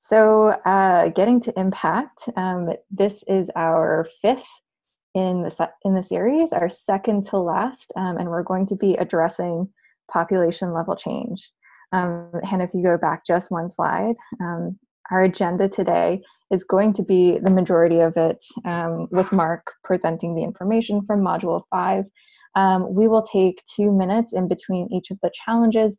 Getting to impact. This is our fifth in the series, our second to last, and we're going to be addressing population level change. And if you go back just one slide, our agenda today is going to be the majority of it with Mark presenting the information from Module 5. We will take 2 minutes in between each of the challenges,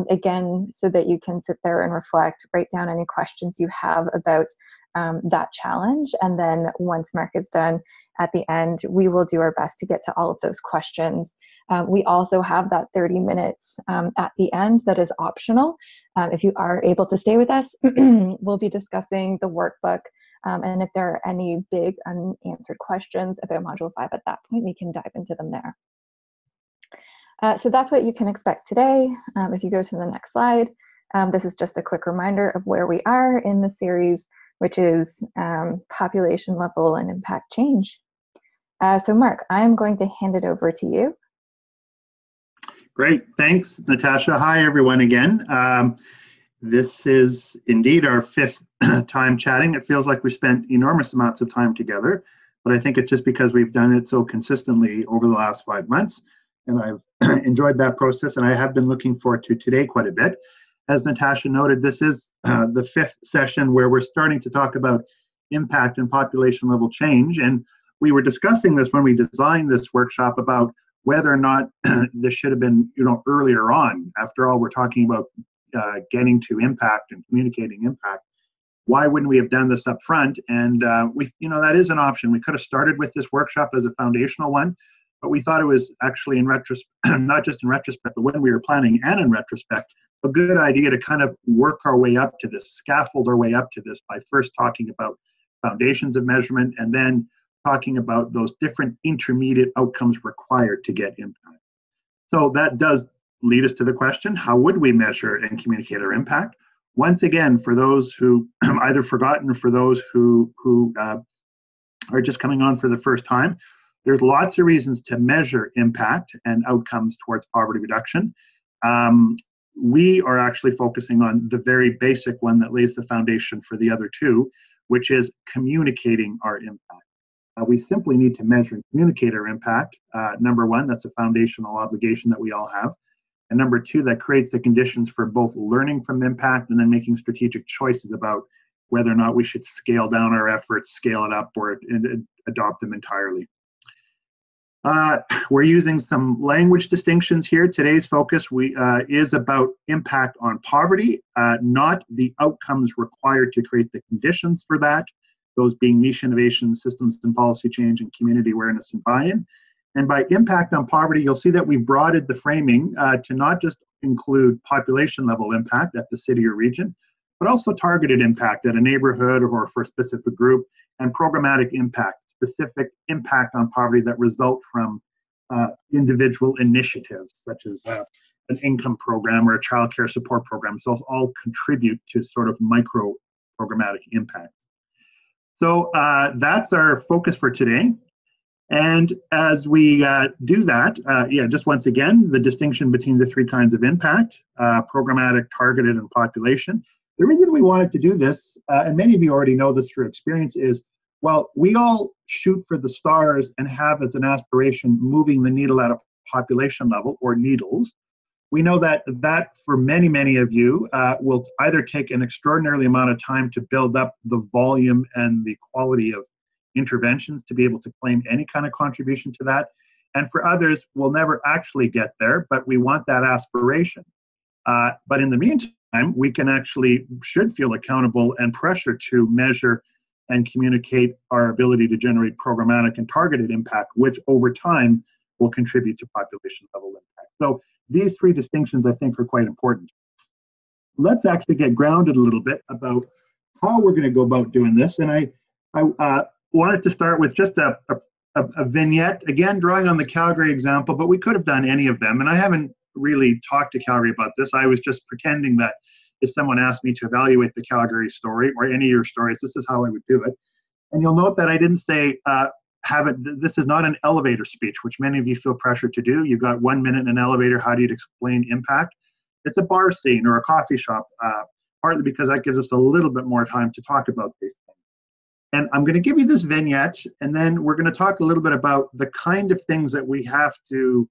again, so that you can sit there and reflect, write down any questions you have about that challenge. And then once Mark is done at the end, we will do our best to get to all of those questions. We also have that 30 minutes at the end that is optional. If you are able to stay with us, we'll be discussing the workbook. And if there are any big unanswered questions about Module 5 at that point, we can dive into them there. So that's what you can expect today. If you go to the next slide, this is just a quick reminder of where we are in the series, which is population level and impact change. So Mark, I'm going to hand it over to you. Great, thanks, Natasha. Hi, everyone, again. This is indeed our fifth time chatting. It feels like we spent enormous amounts of time together, but I think it's just because we've done it so consistently over the last 5 months, and I've enjoyed that process, and I have been looking forward to today quite a bit. As Natasha noted, this is the fifth session where we're starting to talk about impact and population level change, and we were discussing this when we designed this workshop about whether or not this should have been, earlier on. After all, we're talking about getting to impact and communicating impact. Why wouldn't we have done this up front? And that is an option. We could have started with this workshop as a foundational one, but we thought it was actually in retrospect, not just in retrospect, but when we were planning and in retrospect, a good idea to kind of work our way up to this, scaffold our way up to this by first talking about foundations of measurement and then talking about those different intermediate outcomes required to get impact. So that does lead us to the question, how would we measure and communicate our impact? Once again, for those who either forgotten or for those who are just coming on for the first time, there's lots of reasons to measure impact and outcomes towards poverty reduction. We are actually focusing on the very basic one that lays the foundation for the other two, which is communicating our impact. We simply need to measure and communicate our impact. Number one, that's a foundational obligation that we all have. And number two, that creates the conditions for both learning from impact and then making strategic choices about whether or not we should scale down our efforts, scale it up, or adopt them entirely. We're using some language distinctions here. Today's focus is about impact on poverty, not the outcomes required to create the conditions for that, those being niche innovation, systems and policy change, and community awareness and buy-in. And by impact on poverty, you'll see that we've broadened the framing to not just include population level impact at the city or region, but also targeted impact at a neighborhood or for a specific group, and programmatic impact, specific impact on poverty that result from individual initiatives, such as an income program or a child care support program. So those all contribute to sort of micro programmatic impact. So that's our focus for today. And as we do that, just once again, the distinction between the three kinds of impact, programmatic, targeted, and population. The reason we wanted to do this, and many of you already know this through experience, is, well, we all shoot for the stars and have as an aspiration moving the needle at a population level, or needles. We know that for many, many of you will either take an extraordinary amount of time to build up the volume and the quality of interventions to be able to claim any kind of contribution to that. And for others, we'll never actually get there, but we want that aspiration. But in the meantime, we should feel accountable and pressure to measure and communicate our ability to generate programmatic and targeted impact, which over time will contribute to population level impact. So these three distinctions, I think, are quite important. Let's actually get grounded a little bit about how we're going to go about doing this. And I wanted to start with just a vignette, again, drawing on the Calgary example, but we could have done any of them. And I haven't really talked to Calgary about this. I was just pretending that if someone asked me to evaluate the Calgary story or any of your stories, this is how I would do it. And you'll note that I didn't say, this is not an elevator speech, which many of you feel pressure to do. You've got 1 minute in an elevator, how do you explain impact? It's a bar scene or a coffee shop. partly because that gives us a little bit more time to talk about these things. And I'm going to give you this vignette, and then we're going to talk a little bit about the kind of things that we have to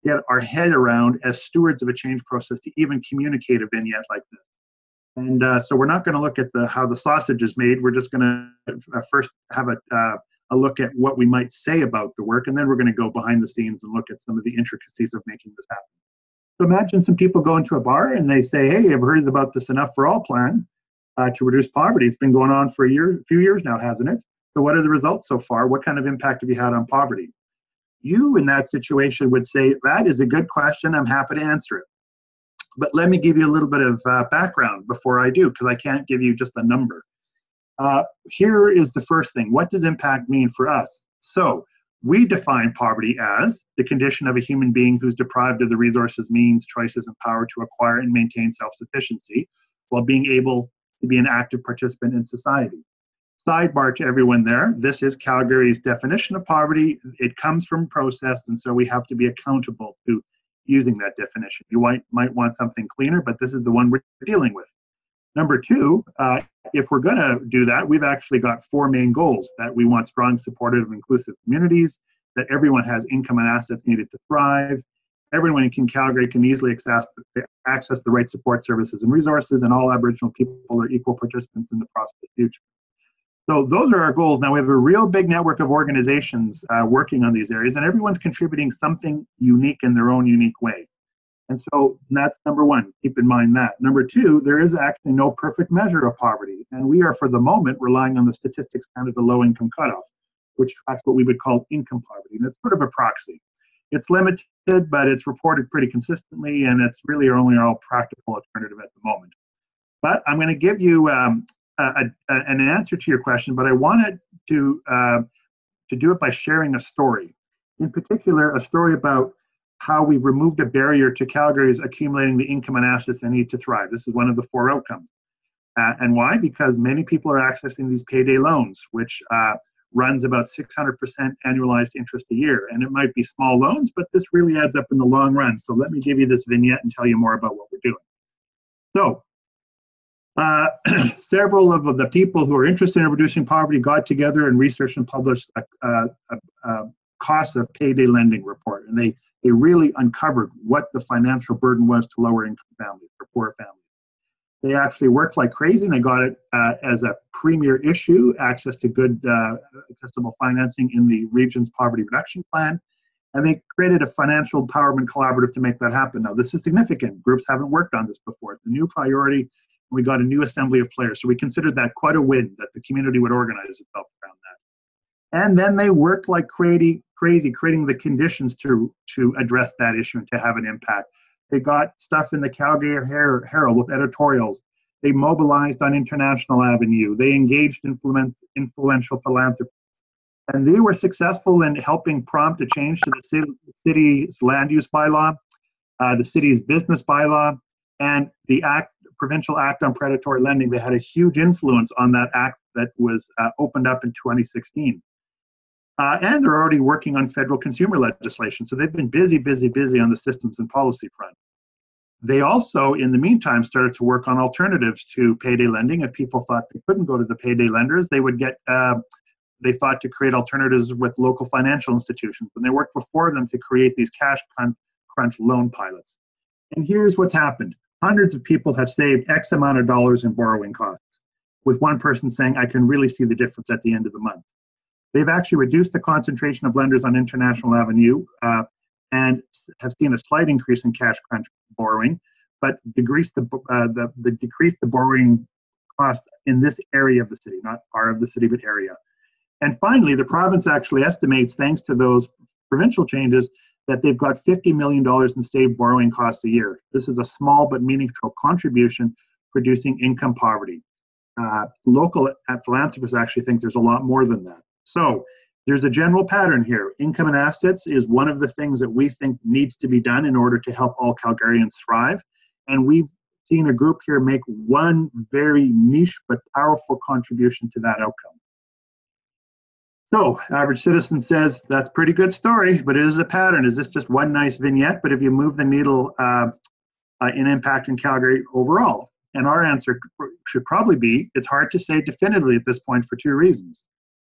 get our head around as stewards of a change process to even communicate a vignette like this. And so we're not going to look at how the sausage is made. We're just going to first have a look at what we might say about the work, and then we're going to go behind the scenes and look at some of the intricacies of making this happen. So imagine some people go into a bar and they say, hey, I've heard about this Enough for All plan to reduce poverty. It's been going on for a few years now, hasn't it? So what are the results so far? What kind of impact have you had on poverty? You, in that situation, would say, that is a good question. I'm happy to answer it. But let me give you a little bit of background before I do, because I can't give you just a number. Here is the first thing. What does impact mean for us? So we define poverty as the condition of a human being who's deprived of the resources, means, choices, and power to acquire and maintain self-sufficiency while being able to be an active participant in society. Sidebar to everyone there, this is Calgary's definition of poverty. It comes from process, and so we have to be accountable to using that definition. You might want something cleaner, but this is the one we're dealing with. Number two, if we're going to do that, we've actually got 4 main goals: that we want strong, supportive, inclusive communities, that everyone has income and assets needed to thrive, everyone in Calgary can easily access the right support services and resources, and all Aboriginal people are equal participants in the prosperous future. So those are our goals. Now we have a real big network of organizations working on these areas, and everyone's contributing something unique in their own unique way. And so that's number one, keep in mind that. Number two, there is actually no perfect measure of poverty, and we are for the moment relying on the Statistics Canada low income cutoff, which tracks what we would call income poverty, and it's sort of a proxy. It's limited, but it's reported pretty consistently, and it's really our only practical alternative at the moment. But I'm going to give you an answer to your question, but I wanted to do it by sharing a story. In particular, a story about how we've removed a barrier to Calgary's accumulating the income and assets they need to thrive. This is one of the 4 outcomes. And why? Because many people are accessing these payday loans, which runs about 600% annualized interest a year. And it might be small loans, but this really adds up in the long run. So let me give you this vignette and tell you more about what we're doing. So several of the people who are interested in reducing poverty got together and researched and published a cost of payday lending report. And they really uncovered what the financial burden was to lower income families or poor families. They actually worked like crazy, and they got it as a premier issue, access to good accessible financing in the region's poverty reduction plan. And they created a financial empowerment collaborative to make that happen. Now, this is significant. Groups haven't worked on this before. It's a new priority, and we got a new assembly of players. So we considered that quite a win, that the community would organize itself around that. And then they worked like crazy, creating the conditions to address that issue and to have an impact. They got stuff in the Calgary Herald with editorials. They mobilized on International Avenue. They engaged influential philanthropists. And they were successful in helping prompt a change to the city's land use bylaw, the city's business bylaw, and the Provincial Act on Predatory Lending. They had a huge influence on that act that was opened up in 2016. And they're already working on federal consumer legislation. So they've been busy on the systems and policy front. They also, in the meantime, started to work on alternatives to payday lending. If people thought they couldn't go to the payday lenders, they would get, they thought to create alternatives with local financial institutions. And they worked before them to create these cash crunch loan pilots. And here's what's happened. Hundreds of people have saved X amount of dollars in borrowing costs, with one person saying, I can really see the difference at the end of the month. They've actually reduced the concentration of lenders on International Avenue and have seen a slight increase in cash crunch borrowing, but decreased the borrowing cost in this area of the city, not part of the city, but area. And finally, the province actually estimates, thanks to those provincial changes, that they've got $50 million in saved borrowing costs a year. This is a small but meaningful contribution reducing income poverty. Local philanthropists actually think there's a lot more than that. So there's a general pattern here. Income and assets is one of the things that we think needs to be done in order to help all Calgarians thrive. And we've seen a group here make one very niche but powerful contribution to that outcome. So Average Citizen says, that's a pretty good story, but it is a pattern. Is this just one nice vignette? But if you move the needle in impact in Calgary overall, And our answer should probably be, it's hard to say definitively at this point for two reasons.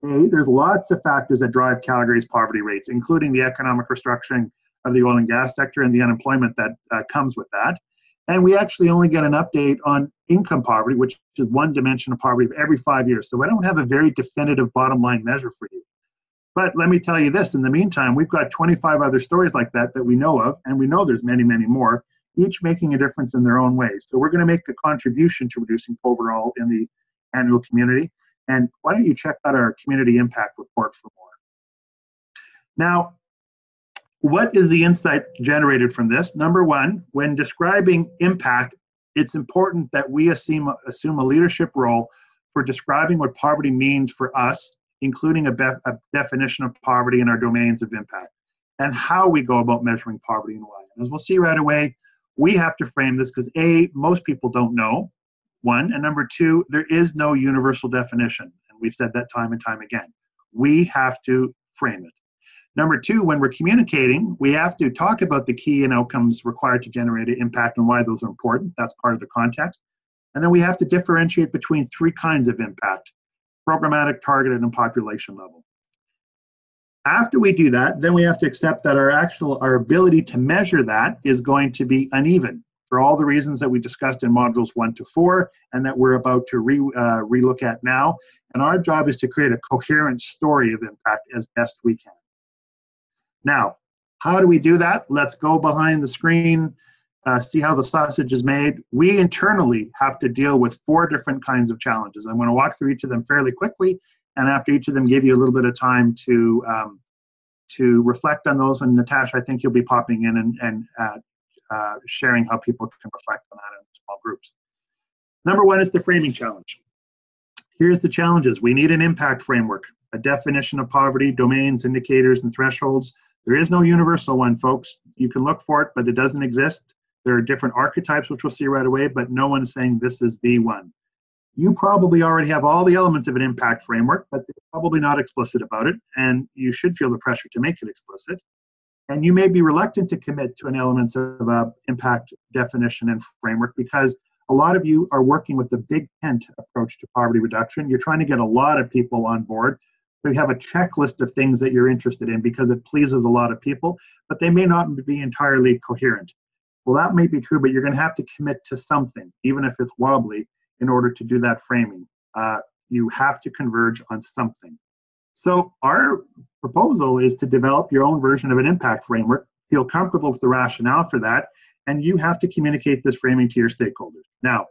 A, there's lots of factors that drive Calgary's poverty rates, including the economic restructuring of the oil and gas sector and the unemployment that comes with that. And we actually only get an update on income poverty, which is one dimension of poverty, every 5 years. So I don't have a very definitive bottom line measure for you. But let me tell you this, in the meantime, we've got 25 other stories like that we know of, and we know there's many, many more, each making a difference in their own way. So we're going to make a contribution to reducing poverty in the annual community. And why don't you check out our community impact report for more. Now, what is the insight generated from this? Number one, when describing impact, it's important that we assume a leadership role for describing what poverty means for us, including a definition of poverty in our domains of impact, and how we go about measuring poverty and why. And as we'll see right away, we have to frame this because A, most people don't know, one, and number two, there is no universal definition. And we've said that time and time again. We have to frame it. Number two, when we're communicating, we have to talk about the key and outcomes required to generate an impact and why those are important. That's part of the context. And then we have to differentiate between three kinds of impact: programmatic, targeted, and population level. After we do that, then we have to accept that our ability to measure that is going to be uneven for all the reasons that we discussed in modules 1 to 4 and that we're about to relook at now. And our job is to create a coherent story of impact as best we can. Now, how do we do that? Let's go behind the screen, see how the sausage is made. We internally have to deal with 4 different kinds of challenges. I'm going to walk through each of them fairly quickly, and after each of them, give you a little bit of time to reflect on those. And Natasha, I think you'll be popping in and sharing how people can reflect on that in small groups. Number 1 is the framing challenge. Here's the challenges. We need an impact framework, a definition of poverty, domains, indicators, and thresholds. There is no universal one, folks. You can look for it, but it doesn't exist. There are different archetypes, which we'll see right away, but no one is saying this is the one. You probably already have all the elements of an impact framework, but they're probably not explicit about it, and you should feel the pressure to make it explicit. And you may be reluctant to commit to an elements of impact definition and framework because a lot of you are working with the big tent approach to poverty reduction. You're trying to get a lot of people on board. So you have a checklist of things that you're interested in because it pleases a lot of people, but they may not be entirely coherent. Well, that may be true, but you're going to have to commit to something, even if it's wobbly, in order to do that framing. You have to converge on something. So our proposal is to develop your own version of an impact framework, feel comfortable with the rationale for that, and you have to communicate this framing to your stakeholders. Now,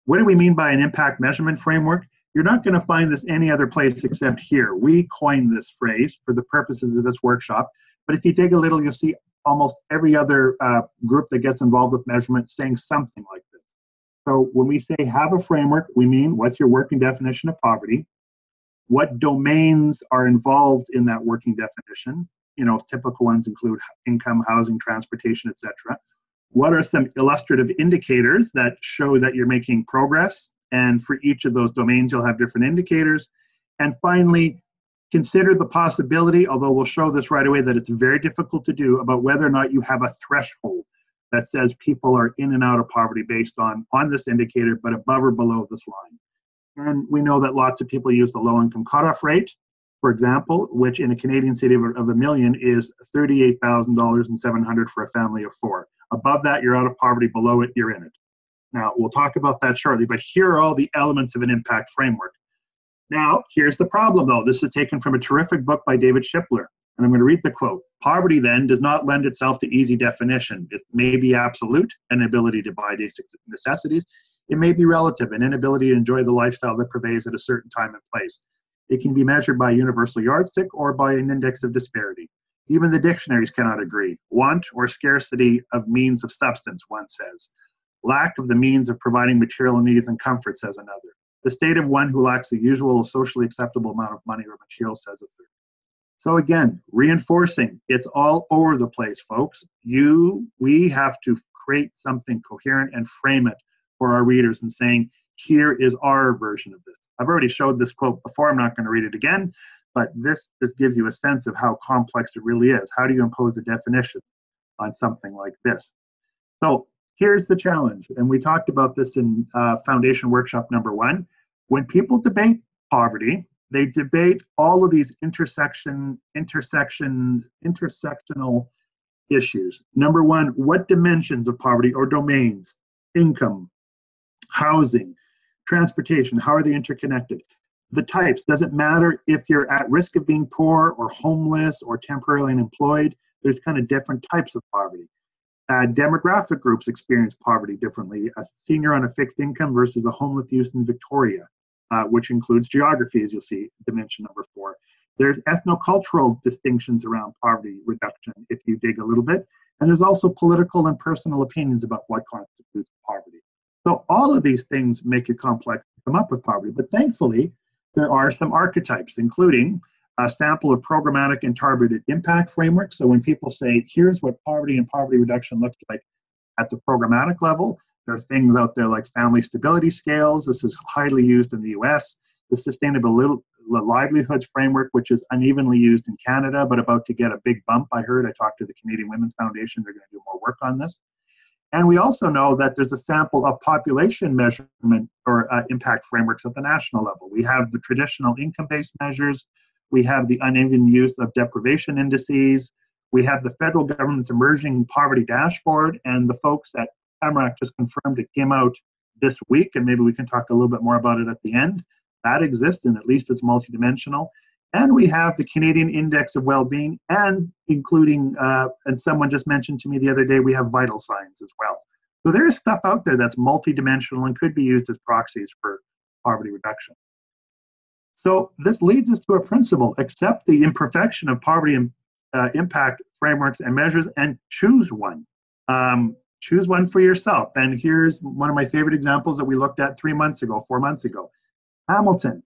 what do we mean by an impact measurement framework? You're not going to find this any other place except here. We coined this phrase for the purposes of this workshop, but if you dig a little, you'll see almost every other group that gets involved with measurement saying something like this. So when we say have a framework, we mean what's your working definition of poverty? What domains are involved in that working definition? You know, typical ones include income, housing, transportation, etc. What are some illustrative indicators that show that you're making progress? And for each of those domains, you'll have different indicators. And finally, consider the possibility, although we'll show this right away that it's very difficult to do, about whether or not you have a threshold that says people are in and out of poverty based on this indicator, but above or below this line. And we know that lots of people use the low-income cutoff rate, for example, which in a Canadian city of $1 million is $38,700 for a family of 4. Above that, you're out of poverty. Below it, you're in it. Now, we'll talk about that shortly, but here are all the elements of an impact framework. Now, here's the problem, though. This is taken from a terrific book by David Shipler, and I'm going to read the quote. Poverty, then, does not lend itself to easy definition. It may be absolute, an ability to buy basic necessities. It may be relative, an inability to enjoy the lifestyle that prevails at a certain time and place. It can be measured by a universal yardstick or by an index of disparity. Even the dictionaries cannot agree. Want or scarcity of means of substance, one says. Lack of the means of providing material needs and comfort, says another. The state of one who lacks the usual socially acceptable amount of money or material, says a third. So again, reinforcing, it's all over the place, folks. We have to create something coherent and frame it for our readers and saying, here is our version of this. I've already showed this quote before. I'm not going to read it again, but this gives you a sense of how complex it really is. How do you impose a definition on something like this? So here's the challenge, and we talked about this in foundation workshop number 1. When people debate poverty, they debate all of these intersectional issues. Number 1, what dimensions of poverty or domains, income, housing, transportation, how are they interconnected? The types, does it matter if you're at risk of being poor or homeless or temporarily unemployed? There's kind of different types of poverty. Demographic groups experience poverty differently. A senior on a fixed income versus a homeless youth in Victoria, which includes geography, as you'll see, dimension number 4. There's ethnocultural distinctions around poverty reduction if you dig a little bit. And there's also political and personal opinions about what constitutes poverty. So all of these things make it complex to come up with poverty. But thankfully, there are some archetypes, including a sample of programmatic and targeted impact framework. So when people say, here's what poverty and poverty reduction looks like at the programmatic level, there are things out there like family stability scales. This is highly used in the US. The sustainable livelihoods framework, which is unevenly used in Canada, but about to get a big bump, I heard. I talked to the Canadian Women's Foundation. They're going to do more work on this. And we also know that there's a sample of population measurement or impact frameworks at the national level. We have the traditional income-based measures. We have the uneven use of deprivation indices. We have the federal government's emerging poverty dashboard, and the folks at Tamarack just confirmed it came out this week, and maybe we can talk a little bit more about it at the end. That exists, and at least it's multidimensional. And we have the Canadian Index of Wellbeing, and including, and someone just mentioned to me the other day, we have vital signs as well. So there is stuff out there that's multidimensional and could be used as proxies for poverty reduction. So this leads us to a principle: accept the imperfection of poverty and impact frameworks and measures and choose one. Choose one for yourself. And here's one of my favorite examples that we looked at 4 months ago. Hamilton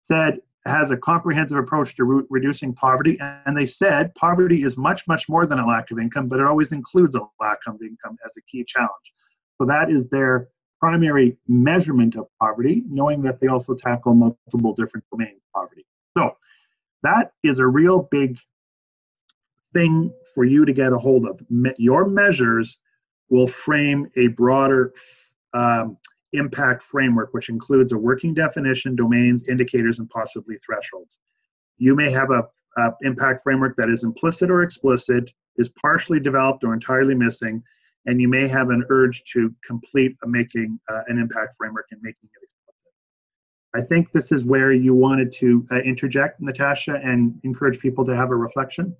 said, has a comprehensive approach to reducing poverty, and they said poverty is much, much more than a lack of income, but it always includes a lack of income as a key challenge. So that is their primary measurement of poverty, knowing that they also tackle multiple different domains of poverty. So that is a real big thing for you to get a hold of. Your measures will frame a broader impact framework, which includes a working definition, domains, indicators, and possibly thresholds. You may have a impact framework that is implicit or explicit, is partially developed or entirely missing, and you may have an urge to complete making an impact framework and making it explicit. I think this is where you wanted to interject, Natasha, and encourage people to have a reflection.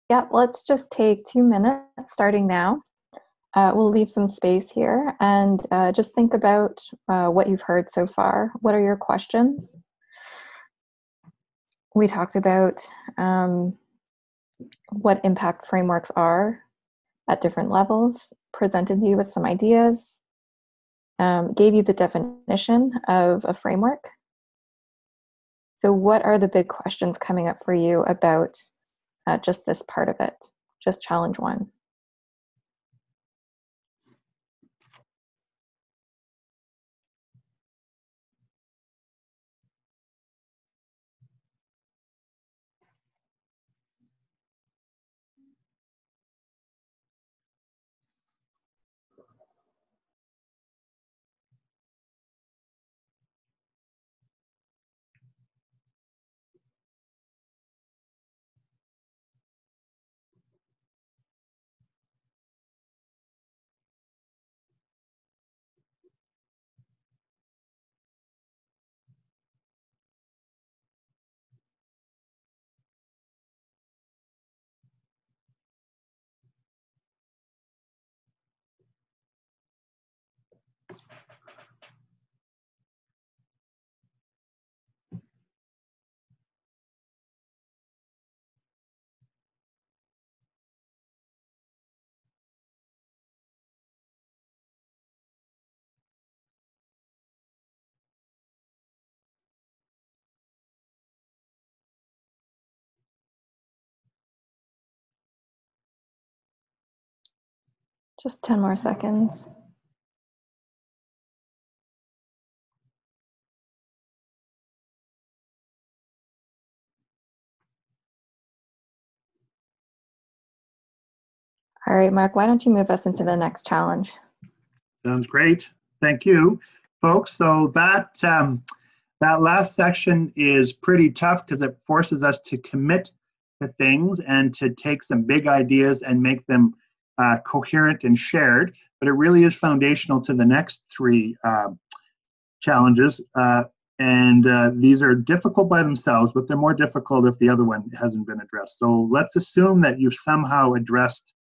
Yeah, let's just take 2 minutes starting now. We'll leave some space here and just think about what you've heard so far. What are your questions? We talked about what impact frameworks are at different levels, presented you with some ideas, gave you the definition of a framework. So what are the big questions coming up for you about just this part of it? Just challenge 1. Just 10 more seconds. All right, Mark, why don't you move us into the next challenge? Sounds great. Thank you, folks. So that last section is pretty tough because it forces us to commit to things and to take some big ideas and make them coherent and shared. But it really is foundational to the next three challenges. These are difficult by themselves, but they're more difficult if the other one hasn't been addressed. So let's assume that you've somehow addressed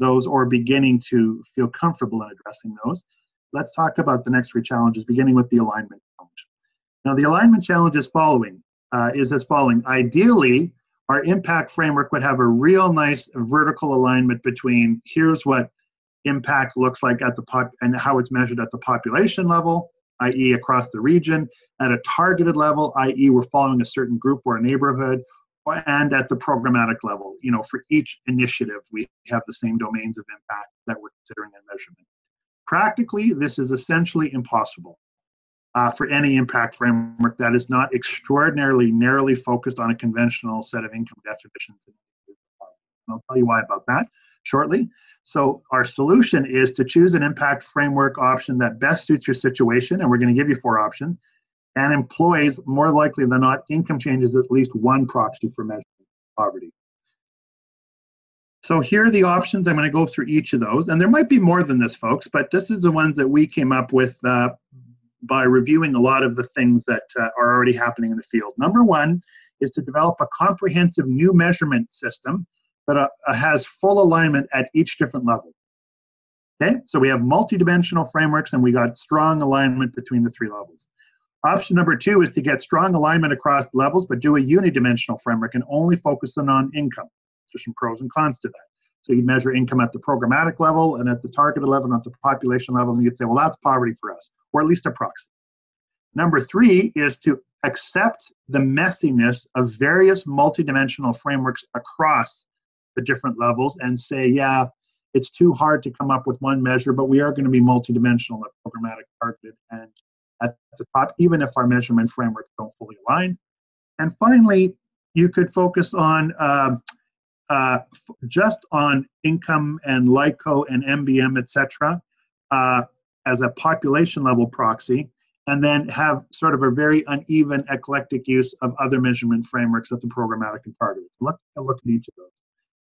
those or beginning to feel comfortable in addressing those. Let's talk about the next three challenges, beginning with the alignment challenge. Now, the alignment challenge is as following. Ideally, our impact framework would have a real nice vertical alignment between here's what impact looks like at the and how it's measured at the population level, i.e. across the region, at a targeted level, i.e. we're following a certain group or a neighborhood, and at the programmatic level. For each initiative, we have the same domains of impact that we're considering in measurement. Practically, this is essentially impossible for any impact framework that is not extraordinarily narrowly focused on a conventional set of income definitions. And I'll tell you why about that shortly. So our solution is to choose an impact framework option that best suits your situation, and we're going to give you 4 options, and employs, more likely than not, income changes at least one proxy for measuring poverty. So here are the options. I'm going to go through each of those, and there might be more than this, folks, but this is the ones that we came up with by reviewing a lot of the things that are already happening in the field. Number 1 is to develop a comprehensive new measurement system that has full alignment at each different level. Okay, so we have multidimensional frameworks and we got strong alignment between the 3 levels. Option number 2 is to get strong alignment across levels, but do a unidimensional framework and only focus on income. There's some pros and cons to that. So you measure income at the programmatic level and at the targeted level and at the population level, and you'd say, well, that's poverty for us, or at least a proxy. Number 3 is to accept the messiness of various multidimensional frameworks across the different levels and say, yeah, it's too hard to come up with one measure, but we are going to be multidimensional at programmatic, targeted, and at the top, even if our measurement frameworks don't fully align. And finally, you could focus on just on income and LICO and MBM, etc., as a population level proxy, and then have sort of a very uneven, eclectic use of other measurement frameworks at the programmatic and targeted. So let's take a look at each of those.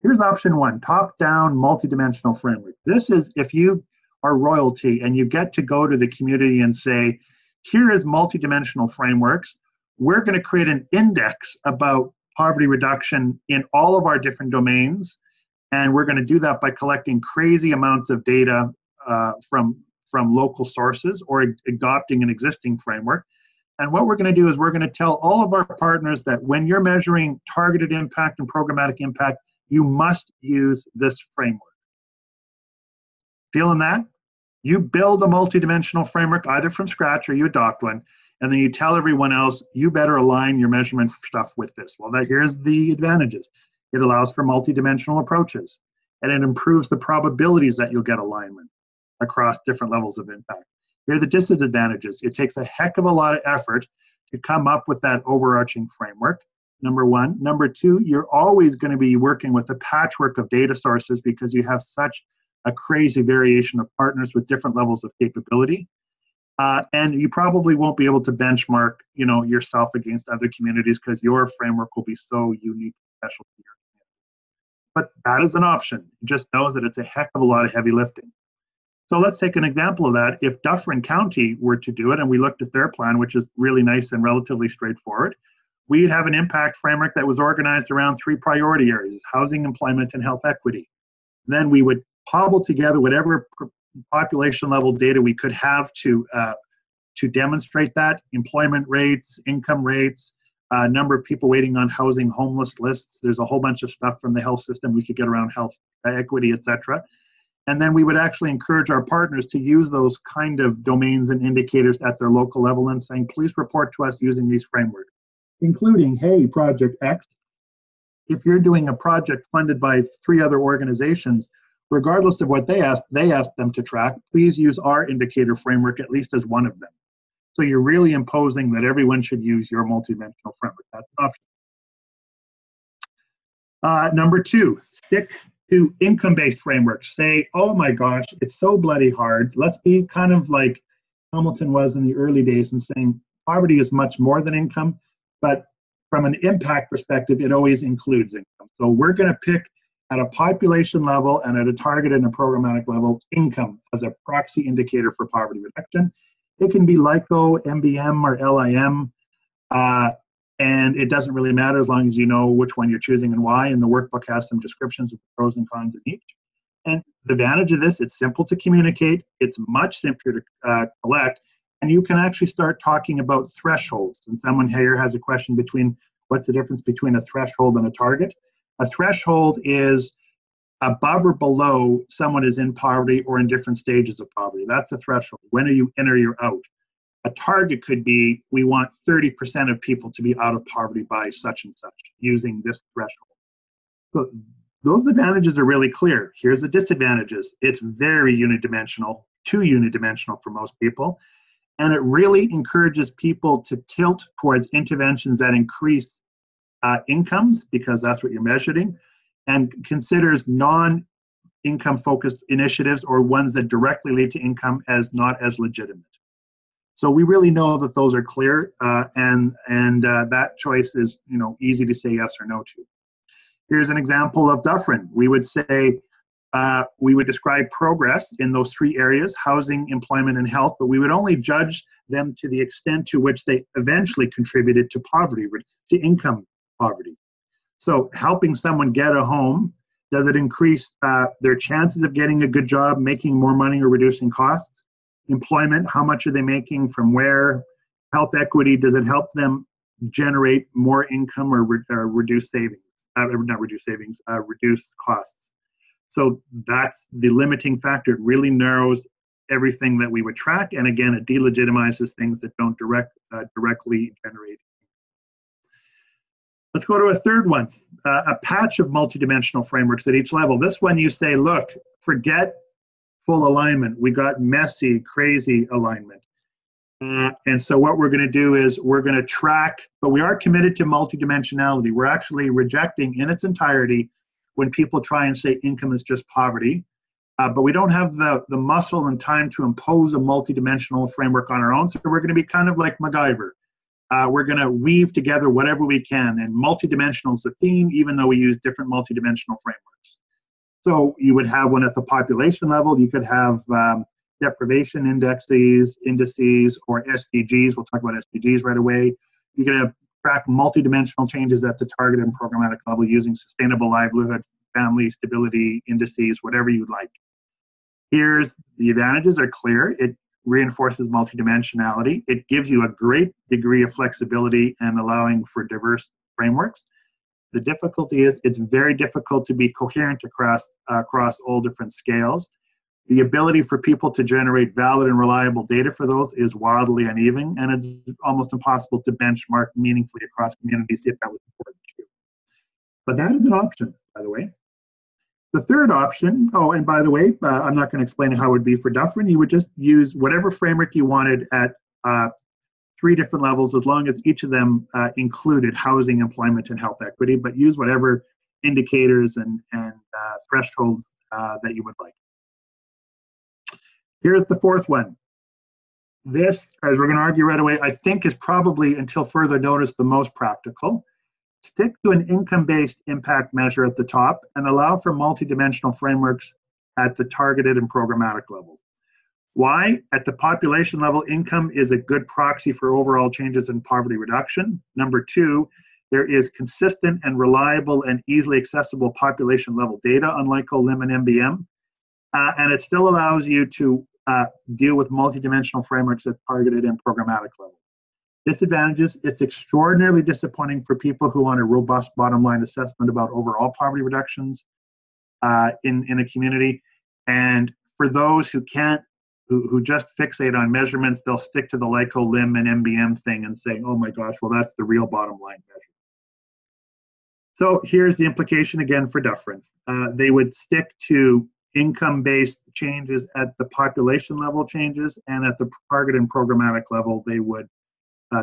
Here's option 1, top-down multidimensional framework. This is if you are royalty and you get to go to the community and say, here is multidimensional frameworks. We're going to create an index about poverty reduction in all of our different domains, and we're going to do that by collecting crazy amounts of data from local sources or adopting an existing framework. And what we're going to do is we're going to tell all of our partners that when you're measuring targeted impact and programmatic impact, you must use this framework. Feeling that? You build a multidimensional framework either from scratch or you adopt one, and then you tell everyone else, you better align your measurement stuff with this. Well, here's the advantages. It allows for multidimensional approaches, and it improves the probabilities that you'll get alignment across different levels of impact. Here are the disadvantages. It takes a heck of a lot of effort to come up with that overarching framework, number 1. Number 2, you're always going to be working with a patchwork of data sources because you have such a crazy variation of partners with different levels of capability. And you probably won't be able to benchmark, yourself against other communities because your framework will be so unique and special to your community. But that is an option. Just know that it's a heck of a lot of heavy lifting. So let's take an example of that. If Dufferin County were to do it, and we looked at their plan, which is really nice and relatively straightforward, we'd have an impact framework that was organized around 3 priority areas: housing, employment, and health equity. Then we would cobble together whatever population level data we could have to demonstrate that: employment rates, income rates, number of people waiting on housing, homeless lists. There's a whole bunch of stuff from the health system we could get around health equity, etc. And then we would actually encourage our partners to use those kind of domains and indicators at their local level and saying, please report to us using these frameworks, including, hey, Project X, if you're doing a project funded by 3 other organizations, regardless of what they asked them to track, please use our indicator framework at least as one of them. So you're really imposing that everyone should use your multidimensional framework. That's an option. Number 2, stick to income-based frameworks. Say, oh my gosh, it's so bloody hard. Let's be kind of like Hamilton was in the early days and saying poverty is much more than income, but from an impact perspective, it always includes income. So we're going to pick at a population level and at a targeted and a programmatic level income as a proxy indicator for poverty reduction. It can be LICO, MBM, or LIM, and it doesn't really matter as long as you know which one you're choosing and why, and the workbook has some descriptions of the pros and cons of each. And the advantage of this, it's simple to communicate, it's much simpler to collect, and you can actually start talking about thresholds. And someone here has a question between what's the difference between a threshold and a target. A threshold is above or below someone is in poverty or in different stages of poverty. That's a threshold. When are you in or you're out? A target could be, we want 30% of people to be out of poverty by such and such using this threshold. So those advantages are really clear. Here's the disadvantages. It's very unidimensional, too unidimensional for most people. And it really encourages people to tilt towards interventions that increase incomes, because that's what you're measuring, and considers non-income focused initiatives or ones that directly lead to income as not as legitimate. So we really know that those are clear, and that choice is, you know, easy to say yes or no to. Here's an example of Dufferin. We would say, we would describe progress in those three areas, housing, employment, and health, but we would only judge them to the extent to which they eventually contributed to poverty, to income poverty. So helping someone get a home, does it increase their chances of getting a good job, making more money, or reducing costs? Employment, how much are they making, from where? Health equity, does it help them generate more income or reduce savings? Not reduce savings, reduce costs. So that's the limiting factor. It really narrows everything that we would track, and again, it delegitimizes things that don't directly generate. Let's go to a third one, a patch of multidimensional frameworks at each level. This one you say, look, forget full alignment. We got messy, crazy alignment. And so what we're going to do is we're going to track, but we are committed to multidimensionality. We're actually rejecting in its entirety when people try and say income is just poverty. But we don't have the muscle and time to impose a multidimensional framework on our own. So we're going to be kind of like MacGyver. We're going to weave together whatever we can. And multidimensional is the theme, even though we use different multidimensional frameworks. So you would have one at the population level. You could have deprivation indices, or SDGs. We'll talk about SDGs right away. You could have track multidimensional changes at the target and programmatic level using sustainable livelihood, family stability indices, whatever you'd like. Here's the advantages are clear. It reinforces multidimensionality. It gives you a great degree of flexibility and allowing for diverse frameworks. The difficulty is it's very difficult to be coherent across all different scales. The ability for people to generate valid and reliable data for those is wildly uneven, and it's almost impossible to benchmark meaningfully across communities if that was important to you. But that is an option, by the way. The third option, oh, and by the way, I'm not going to explain how it would be for Dufferin. You would just use whatever framework you wanted at 3 different levels, as long as each of them included housing, employment, and health equity, but use whatever indicators and thresholds that you would like. Here's the fourth one. This, as we're going to argue right away, I think is probably, until further notice, the most practical. Stick to an income-based impact measure at the top and allow for multidimensional frameworks at the targeted and programmatic levels. Why? At the population level, income is a good proxy for overall changes in poverty reduction. Number 2, there is consistent and reliable and easily accessible population level data, unlike LIM and MBM. And it still allows you to deal with multidimensional frameworks at targeted and programmatic level. Disadvantages, it's extraordinarily disappointing for people who want a robust bottom line assessment about overall poverty reductions in a community. And for those who can't, who just fixate on measurements, they'll stick to the LICO, LIM, and MBM thing and say, oh my gosh, well, that's the real bottom line measure. So here's the implication again for Dufferin. They would stick to income-based changes at the population level changes, and at the target and programmatic level, they would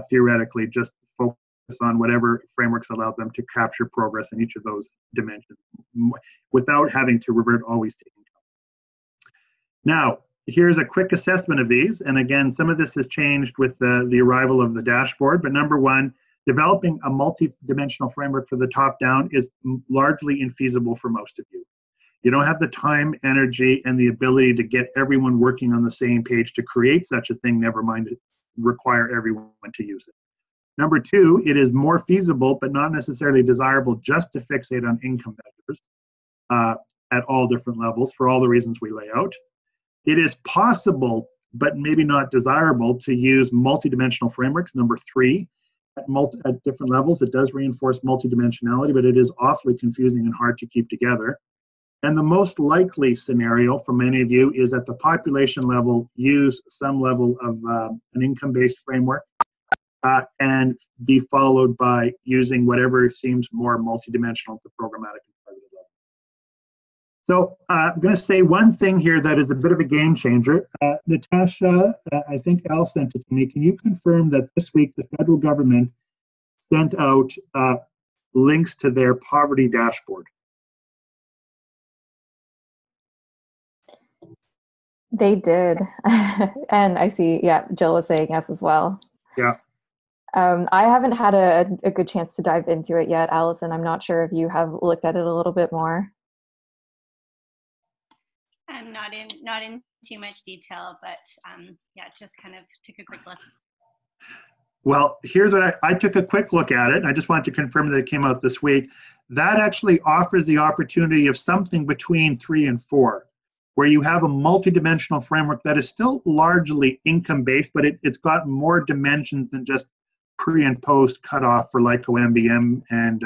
theoretically just focus on whatever frameworks allow them to capture progress in each of those dimensions without having to revert always to income. Now, here's a quick assessment of these. And again, some of this has changed with the arrival of the dashboard. But number one, developing a multi-dimensional framework for the top-down is largely infeasible for most of you. You don't have the time, energy, and the ability to get everyone working on the same page to create such a thing, never mind require everyone to use it. Number two, it is more feasible, but not necessarily desirable, just to fixate on income measures at all different levels for all the reasons we lay out. It is possible, but maybe not desirable, to use multidimensional frameworks. Number three, at different levels, it does reinforce multidimensionality, but it is awfully confusing and hard to keep together. And the most likely scenario for many of you is at the population level, use some level of an income-based framework and be followed by using whatever seems more multidimensional at the programmatic and targeted level. So I'm going to say one thing here that is a bit of a game changer. Natasha, I think Al sent it to me. Can you confirm that this week the federal government sent out links to their poverty dashboard? They did. And I see, yeah, Jill was saying yes as well. Yeah. I haven't had a good chance to dive into it yet, Allison. I'm not sure if you have looked at it a little bit more. I'm not in too much detail, but yeah, just kind of took a quick look. Well, here's what I took a quick look at it. I just wanted to confirm that it came out this week. That actually offers the opportunity of something between 3 and 4, where you have a multidimensional framework that is still largely income-based, but it's got more dimensions than just pre and post cutoff for LICO, MBM, and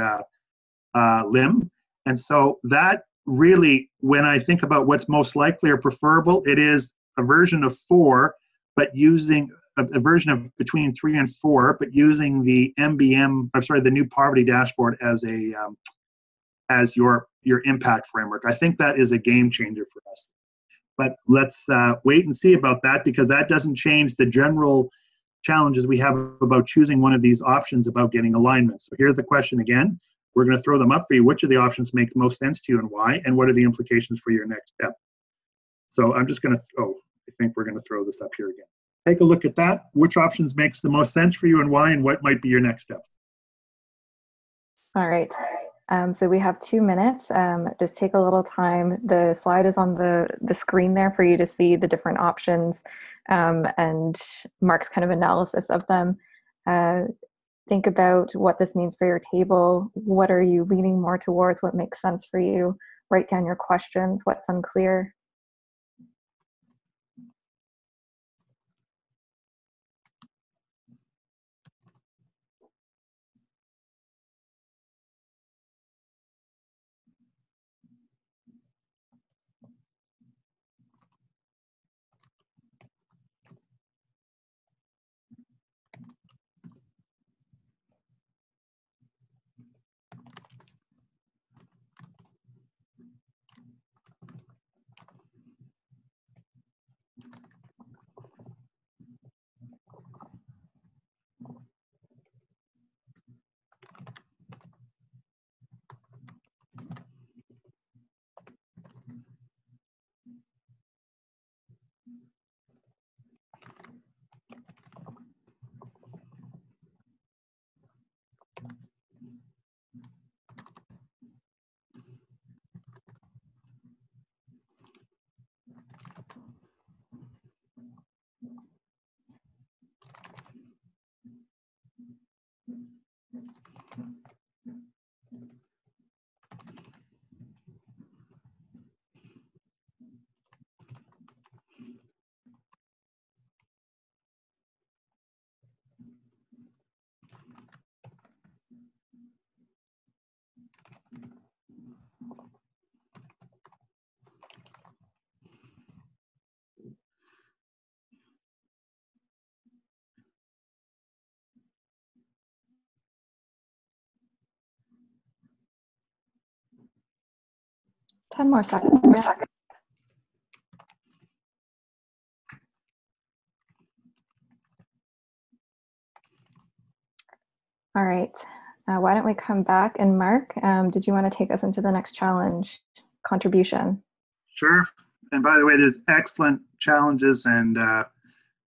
LIM. And so that really, when I think about what's most likely or preferable, it is a version of 4, but using a version of between 3 and 4, but using the MBM, I'm sorry, the new poverty dashboard as a as your impact framework. I think that is a game changer for us. But let's wait and see about that, because that doesn't change the general challenges we have about choosing one of these options about getting alignment. So here's the question again. We're going to throw them up for you. Which of the options make the most sense to you and why? And what are the implications for your next step? So I'm just going to, I think we're going to throw this up here again. Take a look at that. Which options makes the most sense for you and why, and what might be your next step? All right. So we have 2 minutes. Just take a little time. The slide is on the screen there for you to see the different options and Mark's kind of analysis of them. Think about what this means for your table. What are you leaning more towards? What makes sense for you? Write down your questions. What's unclear? Ten more seconds. All right. Why don't we come back, and Mark, did you want to take us into the next challenge, contribution? Sure. And by the way, there's excellent challenges and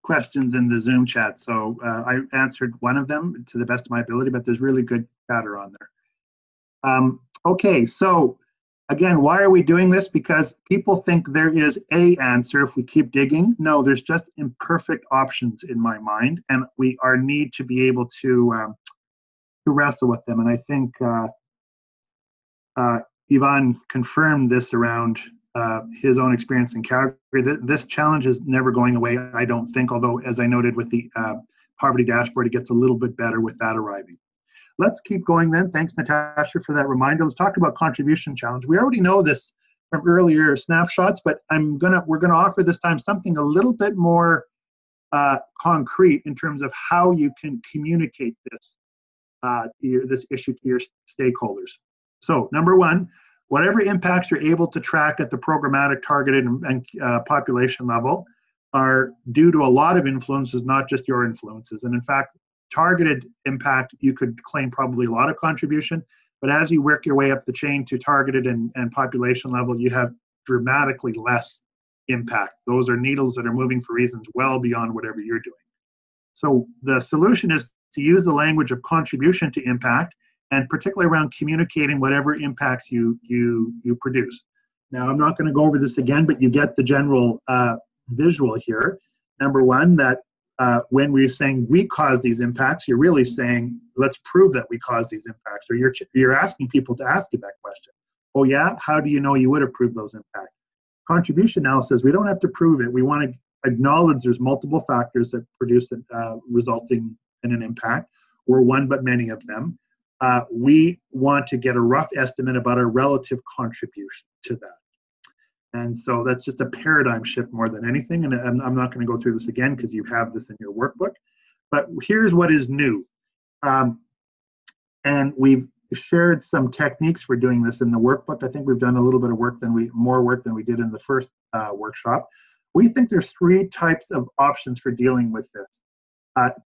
questions in the Zoom chat. So I answered one of them to the best of my ability, but there's really good chatter on there. Okay, so again, why are we doing this? Because people think there is a answer if we keep digging. No, there's just imperfect options in my mind, and we need to be able to wrestle with them. And I think Yvonne confirmed this around his own experience in Calgary. This challenge is never going away, I don't think, although as I noted with the poverty dashboard, it gets a little bit better with that arriving. Let's keep going then. Thanks, Natasha, for that reminder. Let's talk about contribution challenge. We already know this from earlier snapshots, but we're gonna offer this time something a little bit more concrete in terms of how you can communicate this this issue to your stakeholders. So number one, whatever impacts you're able to track at the programmatic, targeted, and population level are due to a lot of influences, not just your influences. And in fact, targeted impact, you could claim probably a lot of contribution, but as you work your way up the chain to targeted and population level, you have dramatically less impact. Those are needles that are moving for reasons well beyond whatever you're doing. So the solution is to use the language of contribution to impact, and particularly around communicating whatever impacts you produce. Now, I'm not going to go over this again, but you get the general visual here. Number one, that when we're saying we cause these impacts, you're really saying, let's prove that we cause these impacts, or you're asking people to ask you that question. Oh yeah, how do you know you would have proved those impacts? Contribution now says we don't have to prove it. We want to acknowledge there's multiple factors that produce it, resulting in an impact, or one but many of them. We want to get a rough estimate about our relative contribution to that. And so that's just a paradigm shift more than anything. And I'm not going to go through this again because you have this in your workbook. But here's what is new. And we've shared some techniques for doing this in the workbook. I think we've done a little bit of more work than we did in the first workshop. We think there's 3 types of options for dealing with this,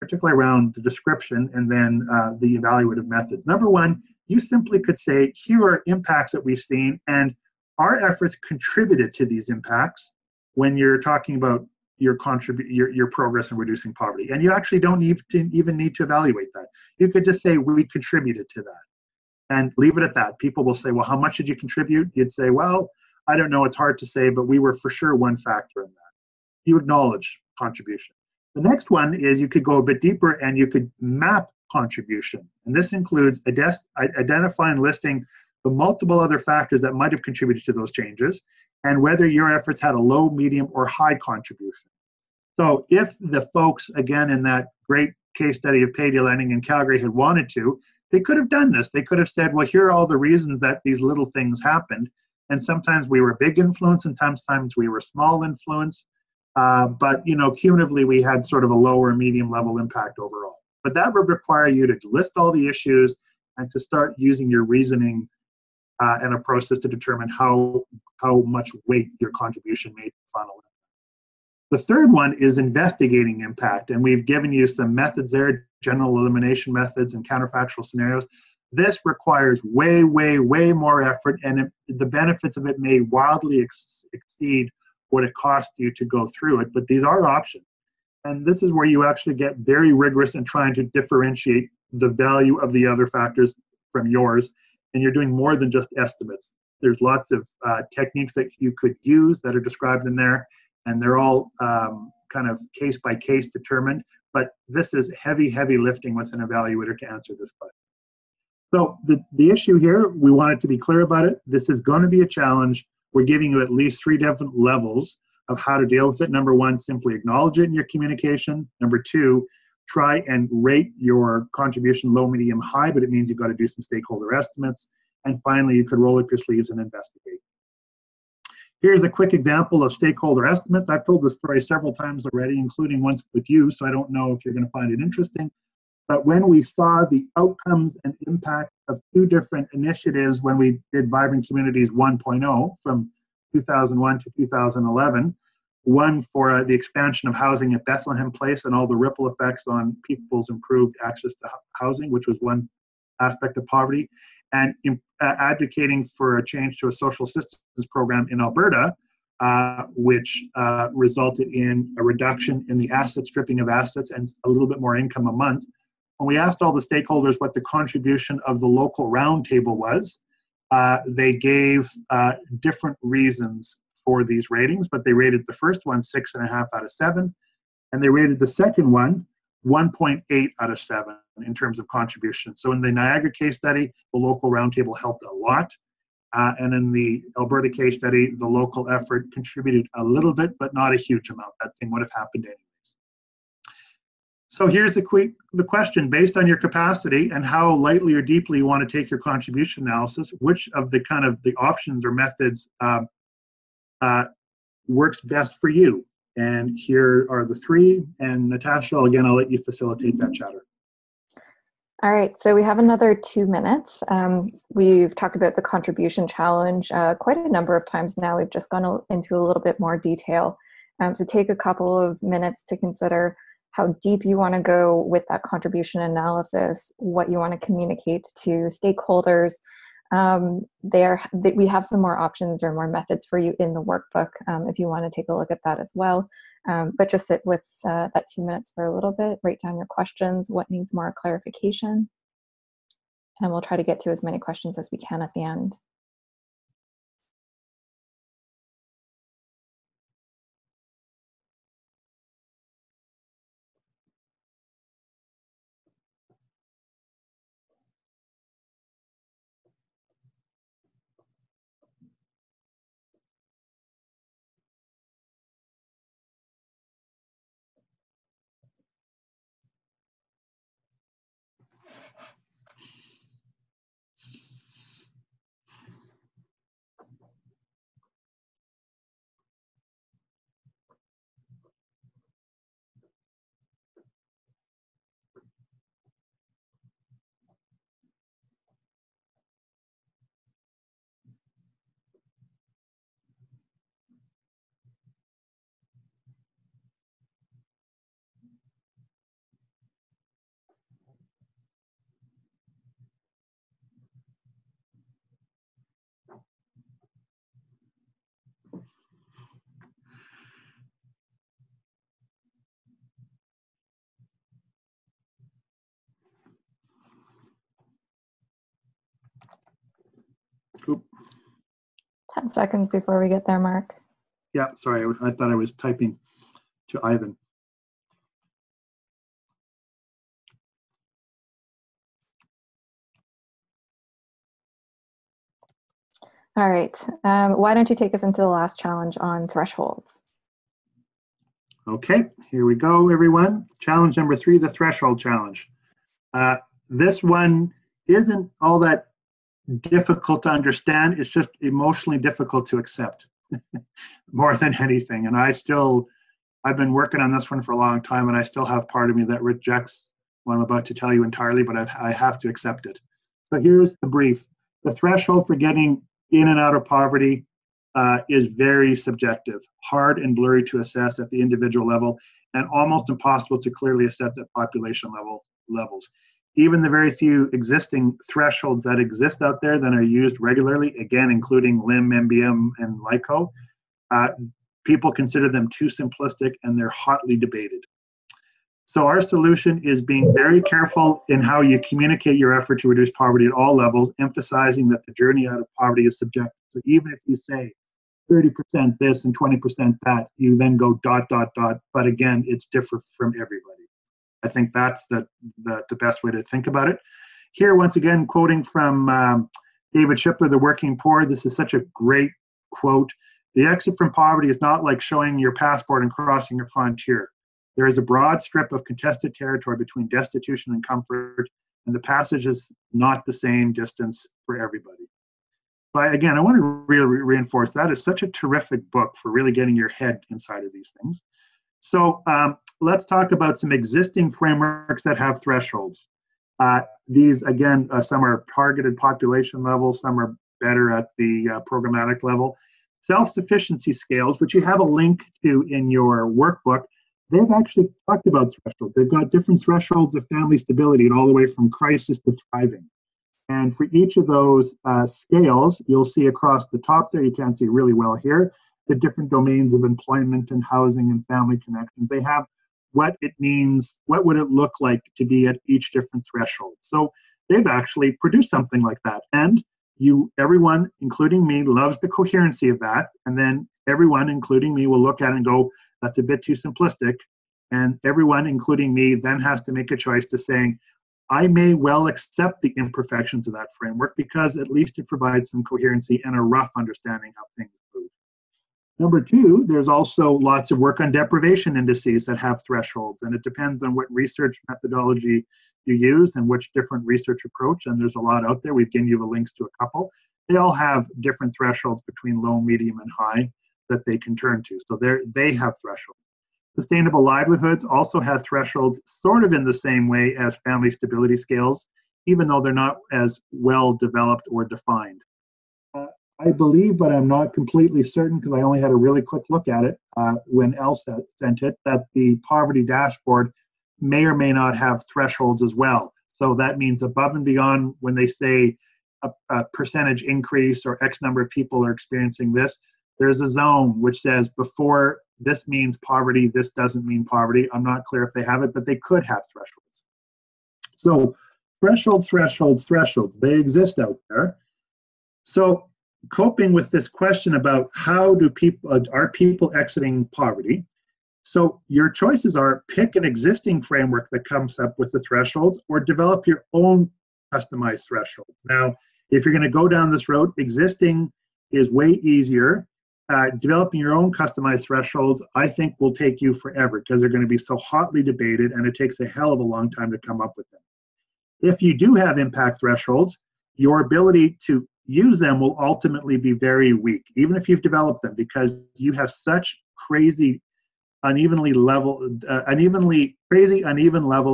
particularly around the description and then the evaluative methods. Number one, you simply could say, here are impacts that we've seen, and our efforts contributed to these impacts when you're talking about your progress in reducing poverty. And you actually don't even need to evaluate that. You could just say, we contributed to that, and leave it at that. People will say, well, how much did you contribute? You'd say, well, I don't know, it's hard to say, but we were for sure one factor in that. You acknowledge contribution. The next one is you could go a bit deeper and you could map contribution. And this includes identifying and listing the multiple other factors that might have contributed to those changes, and whether your efforts had a low, medium, or high contribution. So if the folks, again, in that great case study of payday lending in Calgary had wanted to, they could have done this. They could have said, well, here are all the reasons that these little things happened. And sometimes we were a big influence and sometimes we were small influence. But cumulatively, we had sort of a lower medium level impact overall. But that would require you to list all the issues and to start using your reasoning and a process to determine how much weight your contribution made funnel. The third one is investigating impact, and we've given you some methods there, general elimination methods and counterfactual scenarios. This requires way, way, way more effort, and the benefits of it may wildly exceed what it costs you to go through it, but these are options. And this is where you actually get very rigorous in trying to differentiate the value of the other factors from yours, and you're doing more than just estimates. There's lots of techniques that you could use that are described in there, and they're all kind of case by case determined, but this is heavy, heavy lifting with an evaluator to answer this question. So the issue here, we wanted to be clear about it. This is going to be a challenge. We're giving you at least 3 different levels of how to deal with it. Number one, simply acknowledge it in your communication. Number two, try and rate your contribution low, medium, high, but it means you've got to do some stakeholder estimates. And finally, you could roll up your sleeves and investigate. Here's a quick example of stakeholder estimates. I've told this story several times already, including once with you, so I don't know if you're going to find it interesting. But when we saw the outcomes and impact of 2 different initiatives when we did Vibrant Communities 1.0 from 2001 to 2011, one for the expansion of housing at Bethlehem Place and all the ripple effects on people's improved access to housing, which was one aspect of poverty, and advocating for a change to a social assistance program in Alberta, which resulted in a reduction in the asset stripping of assets and a little bit more income a month. When we asked all the stakeholders what the contribution of the local roundtable was, they gave different reasons for these ratings, but they rated the first one 6.5 out of 7, and they rated the second one 1.8 out of 7 in terms of contribution. So in the Niagara case study, the local roundtable helped a lot. And in the Alberta case study, the local effort contributed a little bit, but not a huge amount. That thing would have happened anyways. So here's the question: based on your capacity and how lightly or deeply you want to take your contribution analysis, which of the the options or methods works best for you? And here are the 3. And Natasha, again, I'll let you facilitate that chatter. All right, so we have another 2 minutes. We've talked about the contribution challenge quite a number of times now. We've just gone into a little bit more detail. So take a couple of minutes to consider how deep you want to go with that contribution analysis, what you want to communicate to stakeholders. We have some more options or more methods for you in the workbook if you want to take a look at that as well. But just sit with that 2 minutes for a little bit, write down your questions, what needs more clarification, and we'll try to get to as many questions as we can at the end. Oop. 10 seconds before we get there, Mark. Yeah, sorry, I thought I was typing to Ivan. All right, why don't you take us into the last challenge on thresholds? Okay, here we go, everyone. Challenge number 3, the threshold challenge. This one isn't all that difficult to understand. It's just emotionally difficult to accept more than anything. And I've been working on this one for a long time, and I still have part of me that rejects what I'm about to tell you entirely, but I have to accept it. So here's the brief. The threshold for getting in and out of poverty is very subjective, hard and blurry to assess at the individual level, and almost impossible to clearly assess at population levels. Even the very few existing thresholds that exist out there that are used regularly, again, including LIM, MBM, and LICO, people consider them too simplistic, and they're hotly debated. So our solution is being very careful in how you communicate your effort to reduce poverty at all levels, emphasizing that the journey out of poverty is subjective. So even if you say 30% this and 20% that, you then go ... But again, it's different from everybody. I think that's the best way to think about it. Here, once again, quoting from David Shipler, The Working Poor. This is such a great quote. The exit from poverty is not like showing your passport and crossing a frontier. There is a broad strip of contested territory between destitution and comfort, and the passage is not the same distance for everybody. But again, I want to really reinforce that is such a terrific book for really getting your head inside of these things. So let's talk about some existing frameworks that have thresholds. These, again, some are targeted population levels, some are better at the programmatic level. Self-sufficiency scales, which you have a link to in your workbook, they've actually talked about thresholds. They've got different thresholds of family stability, and all the way from crisis to thriving. And for each of those scales, you'll see across the top there, you can't see really well here, the different domains of employment and housing and family connections. They have what it means, what would it look like to be at each different threshold. So they've actually produced something like that. And everyone, including me, loves the coherency of that. And then everyone, including me, will look at it and go, that's a bit too simplistic. And everyone, including me, then has to make a choice to saying, I may well accept the imperfections of that framework because at least it provides some coherency and a rough understanding how things move. Number two, there's also lots of work on deprivation indices that have thresholds, and it depends on what research methodology you use and which different research approach, and there's a lot out there. We've given you the links to a couple. They all have different thresholds between low, medium, and high that they can turn to, so they have thresholds. Sustainable livelihoods also have thresholds sort of in the same way as family stability scales, even though they're not as well developed or defined. I believe, but I'm not completely certain because I only had a really quick look at it when Elsa sent it, that the poverty dashboard may or may not have thresholds as well. So that means above and beyond when they say a percentage increase or X number of people are experiencing this, there's a zone which says before this means poverty, this doesn't mean poverty. I'm not clear if they have it, but they could have thresholds. So thresholds, they exist out there. So coping with this question about how do are people exiting poverty? So your choices are pick an existing framework that comes up with the thresholds or develop your own customized thresholds. Now, if you're going to go down this road, existing is way easier. Developing your own customized thresholds, I think, will take you forever because they're going to be so hotly debated and it takes a hell of a long time to come up with them. If you do have impact thresholds, your ability to use them will ultimately be very weak, even if you've developed them, because you have such crazy, uneven levels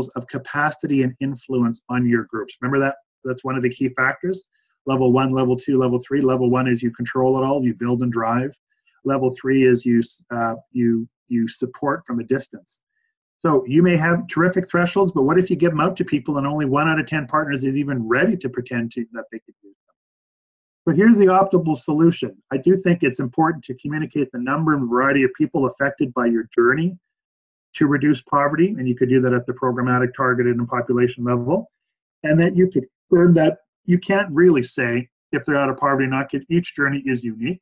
of capacity and influence on your groups. Remember that? That's one of the key factors. Level 1, level 2, level 3. Level 1 is you control it all, you build and drive. Level 3 is you support from a distance. So you may have terrific thresholds, but what if you give them out to people and only 1 out of 10 partners is even ready to pretend that they could use them? So here's the optimal solution. I do think it's important to communicate the number and variety of people affected by your journey to reduce poverty, and you could do that at the programmatic, targeted, and population level, and that you could earn that. You can't really say if they're out of poverty or not, because each journey is unique.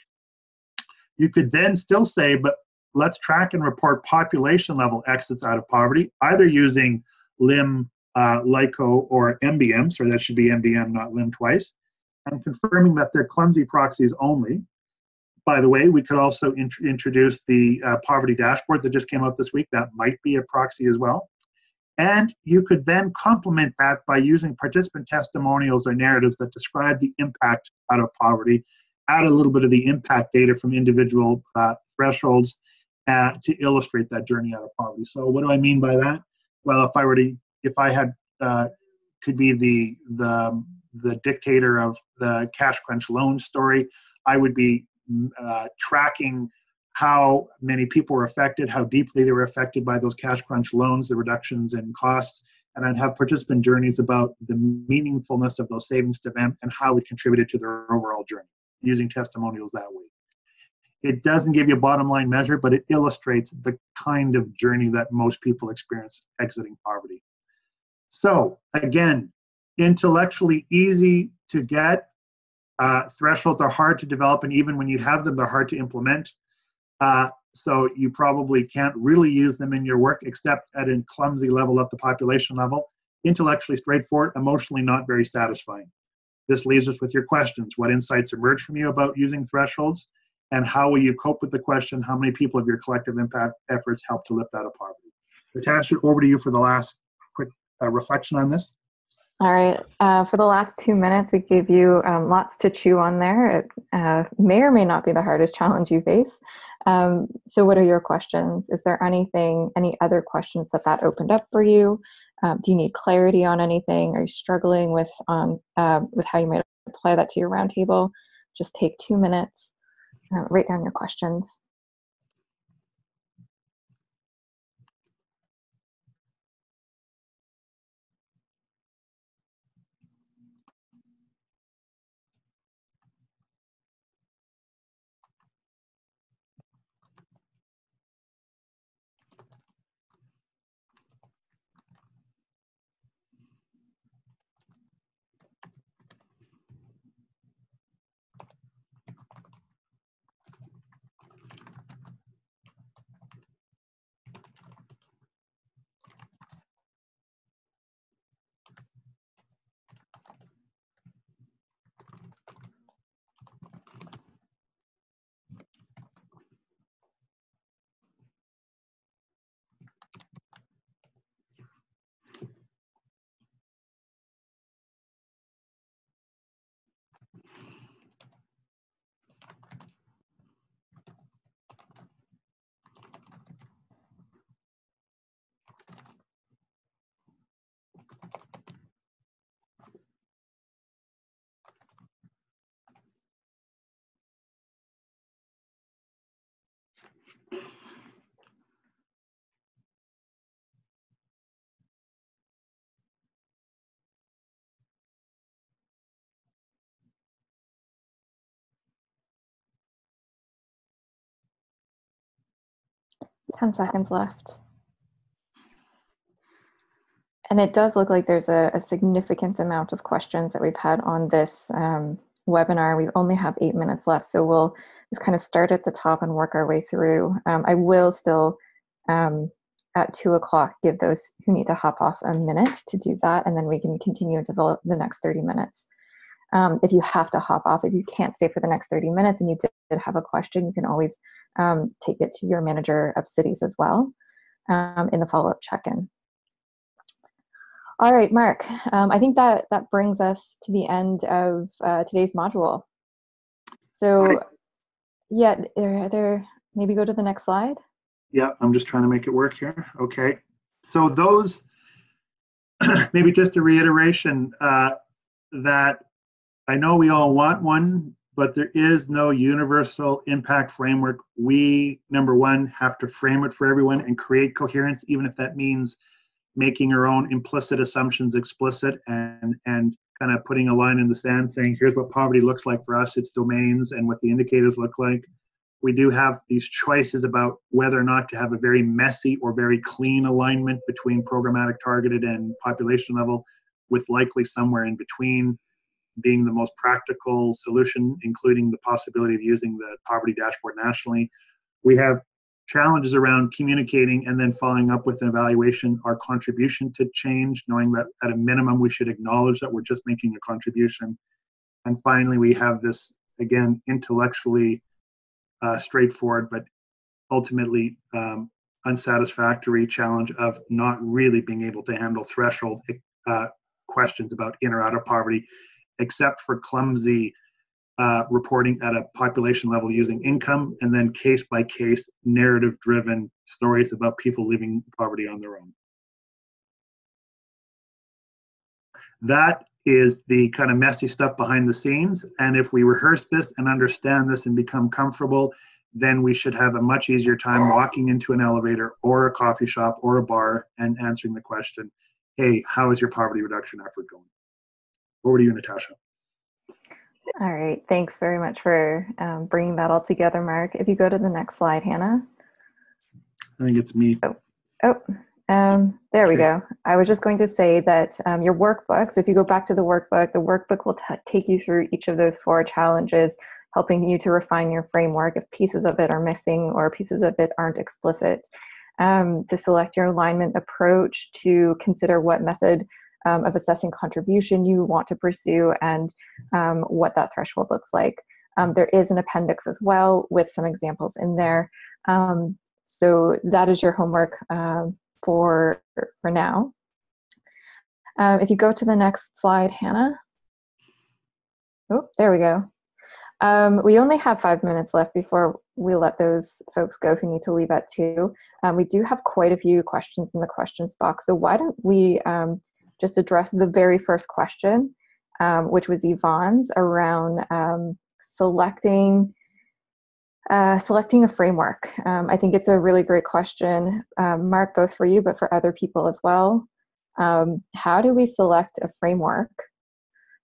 You could then still say, but let's track and report population level exits out of poverty, either using LIM, LICO, or MBM, so that should be MBM, not LIM twice, and confirming that they're clumsy proxies only. By the way, we could also introduce the poverty dashboard that just came out this week. That might be a proxy as well. And you could then complement that by using participant testimonials or narratives that describe the impact out of poverty, add a little bit of the impact data from individual thresholds to illustrate that journey out of poverty. So what do I mean by that? Well, if I had could be the dictator of the cash crunch loan story, I would be tracking how many people were affected, how deeply they were affected by those cash crunch loans, the reductions in costs, and I'd have participant journeys about the meaningfulness of those savings to them and how it contributed to their overall journey, using testimonials that way. It doesn't give you a bottom line measure, but it illustrates the kind of journey that most people experience exiting poverty. So again, intellectually easy to get, thresholds are hard to develop, and even when you have them, they're hard to implement. So you probably can't really use them in your work except at a clumsy level at the population level. Intellectually straightforward, emotionally not very satisfying. This leaves us with your questions. What insights emerge from you about using thresholds? And how will you cope with the question, how many people of your collective impact efforts help to lift out of poverty? Natasha, over to you for the last quick reflection on this. All right. For the last 2 minutes, we gave you lots to chew on there. It may or may not be the hardest challenge you face. So what are your questions? Is there any other questions that opened up for you? Do you need clarity on anything? Are you struggling with how you might apply that to your roundtable? Just take 2 minutes. write down your questions. 10 seconds left. And it does look like there's a significant amount of questions that we've had on this webinar. We only have 8 minutes left, so we'll just kind of start at the top and work our way through. I will still, at 2 o'clock, give those who need to hop off a minute to do that, and then we can continue into the next 30 minutes. If you have to hop off, if you can't stay for the next 30 minutes and you did have a question, you can always take it to your manager of cities as well in the follow-up check-in. All right, Mark, I think that brings us to the end of today's module. So yeah, maybe go to the next slide. Yeah, I'm just trying to make it work here. Okay, so those, maybe just a reiteration that I know we all want one, but there is no universal impact framework. We, number one, have to frame it for everyone and create coherence, even if that means making our own implicit assumptions explicit and kind of putting a line in the sand saying, here's what poverty looks like for us, its domains, and what the indicators look like. We do have these choices about whether or not to have a very messy or very clean alignment between programmatic targeted and population level, with likely somewhere in between being the most practical solution, including the possibility of using the poverty dashboard nationally. We have challenges around communicating and then following up with an evaluation, our contribution to change, knowing that at a minimum we should acknowledge that we're just making a contribution. And finally, we have this, again, intellectually straightforward, but ultimately unsatisfactory challenge of not really being able to handle threshold questions about in or out of poverty, except for clumsy reporting at a population level using income, and then case by case narrative driven stories about people living poverty on their own. That is the kind of messy stuff behind the scenes. And if we rehearse this and understand this and become comfortable, then we should have a much easier time walking into an elevator or a coffee shop or a bar and answering the question, hey, how is your poverty reduction effort going? Over to you, Natasha. All right, thanks very much for bringing that all together, Mark. If you go to the next slide, Hannah. I think it's me. There we go. I was just going to say that your workbooks, if you go back to the workbook will take you through each of those 4 challenges, helping you to refine your framework if pieces of it are missing or pieces of it aren't explicit, to select your alignment approach, to consider what method of assessing contribution you want to pursue, and what that threshold looks like. There is an appendix as well with some examples in there. So that is your homework for now. If you go to the next slide, Hannah. Oh, there we go. We only have 5 minutes left before we let those folks go who need to leave at 2. We do have quite a few questions in the questions box, so why don't we just address the very first question, which was Yvonne's, around selecting Selecting a framework. I think it's a really great question, Mark, both for you, but for other people as well. How do we select a framework?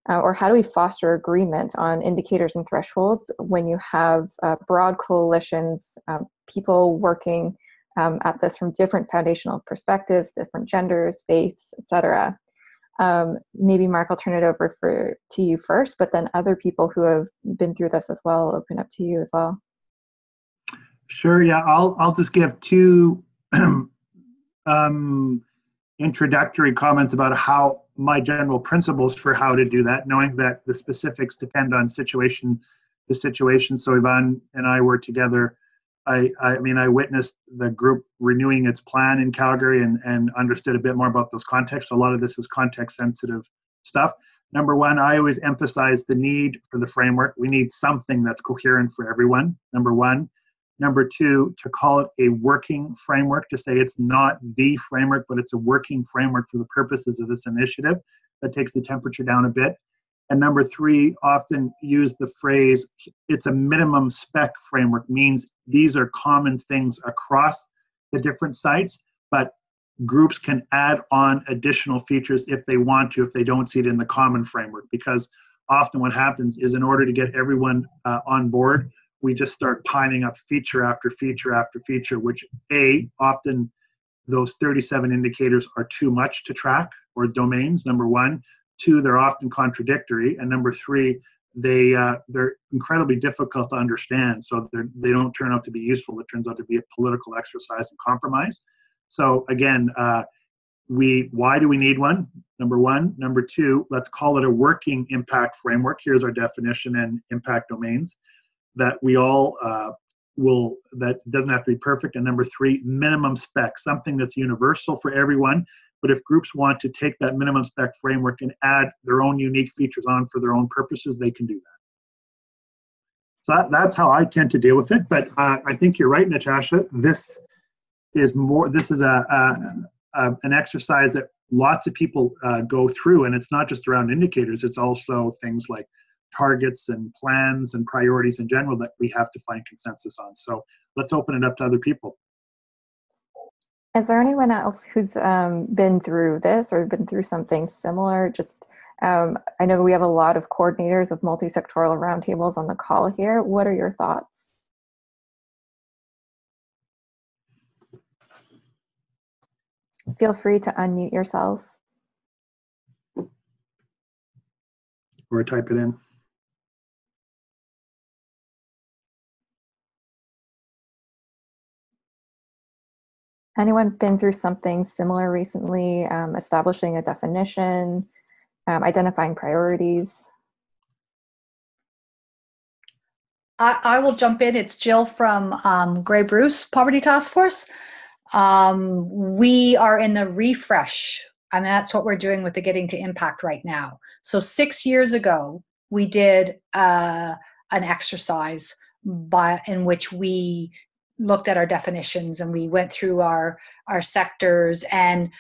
Or how do we foster agreement on indicators and thresholds when you have broad coalitions, people working at this from different foundational perspectives, different genders, faiths, etc.? Maybe Mark, I'll turn it over to you first, but then other people who have been through this as well, open up to you as well. Sure. Yeah, I'll just give two introductory comments about how my general principles for how to do that, knowing that the specifics depend on situation to situation. So Yvonne and I were together. I witnessed the group renewing its plan in Calgary and understood a bit more about those contexts. So a lot of this is context sensitive stuff. Number one, I always emphasize the need for the framework. We need something that's coherent for everyone, number one. Number two, to call it a working framework, to say it's not the framework, but it's a working framework for the purposes of this initiative. That takes the temperature down a bit. And number three, often use the phrase, it's a minimum spec framework, means these are common things across the different sites, but groups can add on additional features if they want to, if they don't see it in the common framework. Because often what happens is in order to get everyone on board, we just start piling up feature after feature after feature, which often those 37 indicators are too much to track, or domains, number one. Two, they're often contradictory. And number three, they're incredibly difficult to understand. So they don't turn out to be useful. It turns out to be a political exercise and compromise. So again, why do we need one? Number one. Number two, let's call it a working impact framework. Here's our definition and impact domains that we all that doesn't have to be perfect. And number three, minimum spec, something that's universal for everyone. But if groups want to take that minimum spec framework and add their own unique features on for their own purposes, they can do that. So that's how I tend to deal with it. But I think you're right, Natasha. This is an exercise that lots of people go through, and it's not just around indicators. It's also things like targets and plans and priorities in general that we have to find consensus on. So let's open it up to other people. Is there anyone else who's been through this or been through something similar? I know we have a lot of coordinators of multi-sectoral roundtables on the call here. What are your thoughts? Feel free to unmute yourself. Or type it in. Anyone been through something similar recently, establishing a definition, identifying priorities? I will jump in. It's Jill from Grey Bruce Poverty Task Force. We are in the refresh, and that's what we're doing with the Getting to Impact right now. So 6 years ago, we did an exercise in which we looked at our definitions and we went through our sectors, and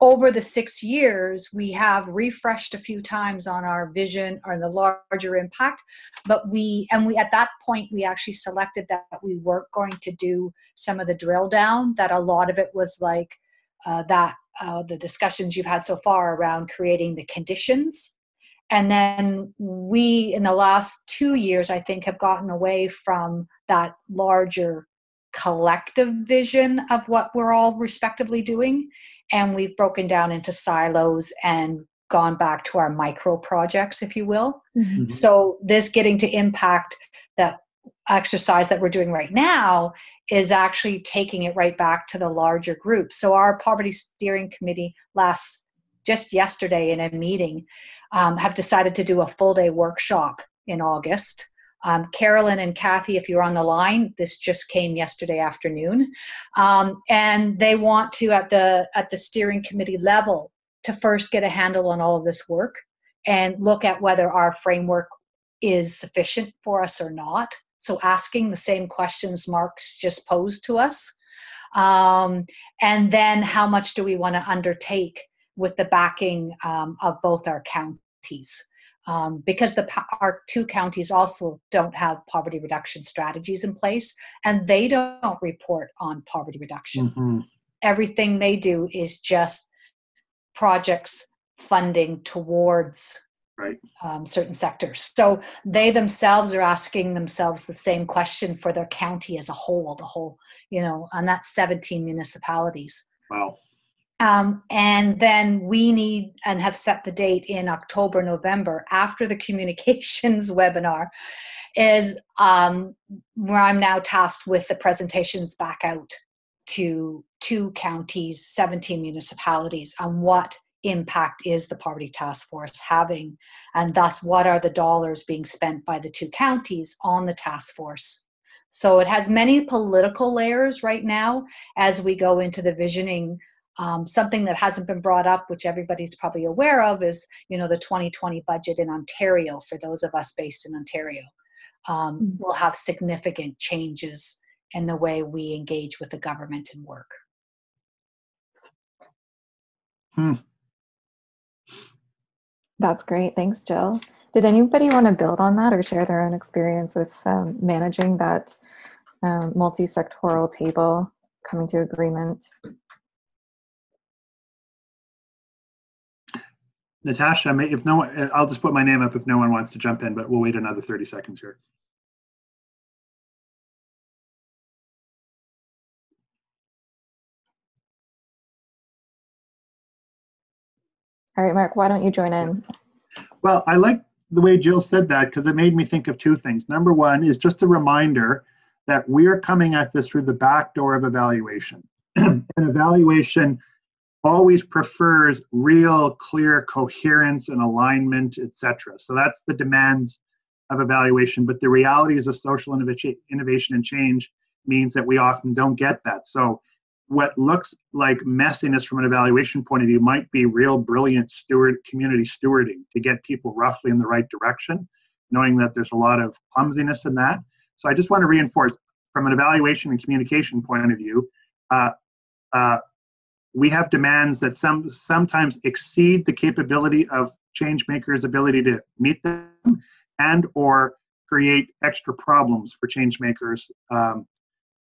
over the 6 years we have refreshed a few times on our vision or the larger impact, but we at that point we actually selected that we weren't going to do some of the drill down, that a lot of it was like the discussions you've had so far around creating the conditions. And then we, in the last 2 years, I think, have gotten away from that larger collective vision of what we're all respectively doing. And we've broken down into silos and gone back to our micro projects, if you will. Mm-hmm. So this Getting to Impact, that exercise that we're doing right now, is actually taking it right back to the larger group. So our Poverty Steering Committee just yesterday in a meeting have decided to do a full day workshop in August. Carolyn and Kathy, if you're on the line, this just came yesterday afternoon. And they want to, at the steering committee level, to first get a handle on all of this work and look at whether our framework is sufficient for us or not. So asking the same questions Mark's just posed to us. And then how much do we want to undertake with the backing of both our counties. because our 2 counties also don't have poverty reduction strategies in place, and they don't report on poverty reduction. Mm-hmm. Everything they do is just projects funding towards Right. Certain sectors. So they themselves are asking themselves the same question for their county as a whole, and that's 17 municipalities. Wow. And then we need and have set the date in October, November, after the communications webinar, is where I'm now tasked with the presentations back out to 2 counties, 17 municipalities, on what impact is the Poverty Task Force having, and thus what are the dollars being spent by the 2 counties on the task force. So it has many political layers right now as we go into the visioning. Something that hasn't been brought up, which everybody's probably aware of, is the 2020 budget in Ontario. For those of us based in Ontario, will have significant changes in the way we engage with the government and work. That's great. Thanks, Jill. Did anybody want to build on that or share their own experience with managing that multi-sectoral table, coming to agreement? Natasha, if no one, I'll just put my name up if no one wants to jump in, but we'll wait another 30 seconds here. All right, Mark, why don't you join in? Well, I like the way Jill said that because it made me think of 2 things. Number one is just a reminder that we're coming at this through the back door of evaluation. And evaluation always prefers real, clear coherence and alignment, etc. So that's the demands of evaluation. But the realities of social innovation and change means that we often don't get that. So what looks like messiness from an evaluation point of view might be real brilliant community stewarding to get people roughly in the right direction, knowing that there's a lot of clumsiness in that. So I just want to reinforce from an evaluation and communication point of view, we have demands that sometimes exceed the capability of change makers' ability to meet them and or create extra problems for change makers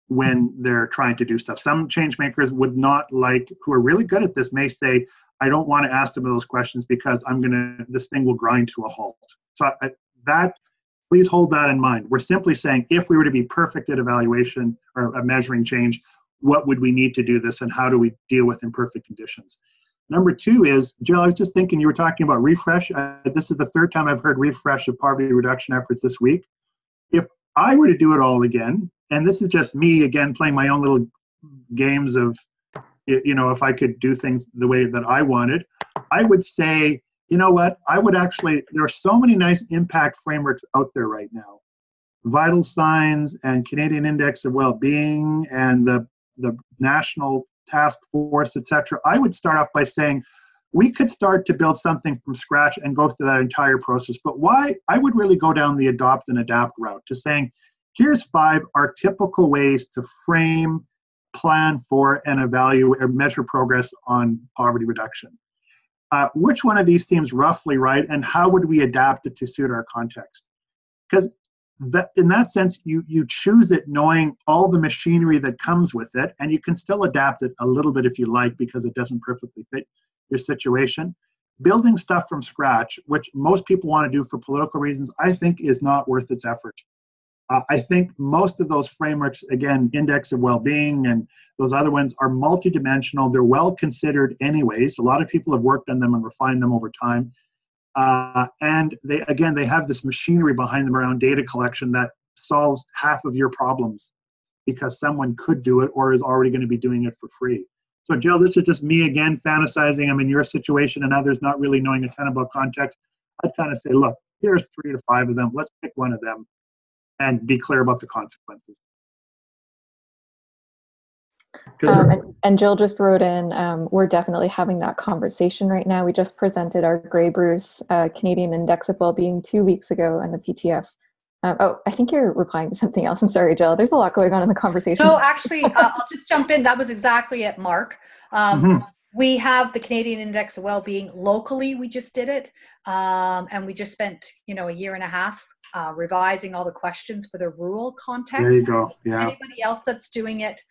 when they're trying to do stuff. Some change makers would not like, who are really good at this, may say, I don't want to ask them those questions because this thing will grind to a halt. So please hold that in mind. We're simply saying, if we were to be perfect at evaluation or measuring change, what would we need to do this and how do we deal with imperfect conditions? Number 2 is, Jill, I was just thinking, you were talking about refresh. This is the 3rd time I've heard refresh of poverty reduction efforts this week. If I were to do it all again, and this is just me again playing my own little games of, if I could do things the way that I wanted, I would say, you know what, there are so many nice impact frameworks out there right now. Vital Signs and Canadian Index of Wellbeing and the National Task Force, etc. I would start off by saying, we could start to build something from scratch and go through that entire process. But why? I would really go down the adopt and adapt route to saying, here's 5 archetypical ways to frame, plan for, and evaluate or measure progress on poverty reduction. Which one of these seems roughly right, and how would we adapt it to suit our context? Because in that sense, you choose it knowing all the machinery that comes with it, and you can still adapt it a little bit if you like because it doesn't perfectly fit your situation. Building stuff from scratch, which most people want to do for political reasons, I think is not worth its effort. I think most of those frameworks, again, Index of Wellbeing and those other ones, are multidimensional. They're well considered anyways. A lot of people have worked on them and refined them over time. And they have this machinery behind them around data collection that solves half of your problems because someone could do it or is already going to be doing it for free. So Jill, this is just me again fantasizing. I'm in your situation and others not really knowing a ton about context. I'd kind of say, look, here's 3 to 5 of them. Let's pick one of them and be clear about the consequences. And Jill just wrote in, we're definitely having that conversation right now. We just presented our Grey Bruce Canadian Index of Wellbeing 2 weeks ago and the PTF. I think you're replying to something else. I'm sorry, Jill. There's a lot going on in the conversation. No, actually, I'll just jump in. That was exactly it, Mark. We have the Canadian Index of Wellbeing locally. We just did it, and we just spent, a year and a half revising all the questions for the rural context. There you go. Yeah. Anybody else that's doing it,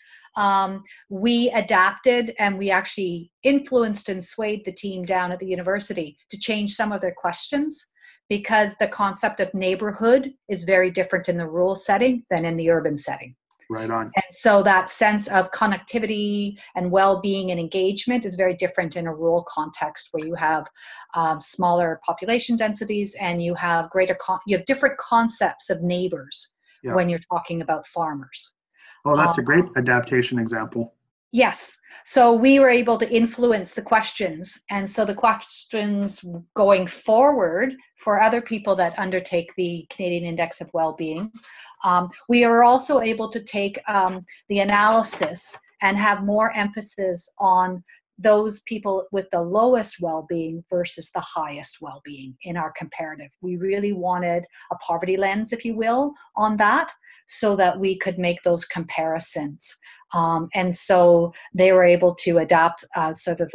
we adapted, and we actually influenced and swayed the team down at the university to change some of their questions, because the concept of neighborhood is very different in the rural setting than in the urban setting. Right on. And so that sense of connectivity and well-being and engagement is very different in a rural context, where you have smaller population densities, and you have you have different concepts of neighbors when you're talking about farmers. Oh, that's a great adaptation example. Yes. So we were able to influence the questions. And so the questions going forward for other people that undertake the Canadian Index of Wellbeing, we are also able to take the analysis and have more emphasis on those people with the lowest well-being versus the highest well-being in our comparative. We really wanted a poverty lens, if you will, on that, so that we could make those comparisons. And so they were able to adapt sort of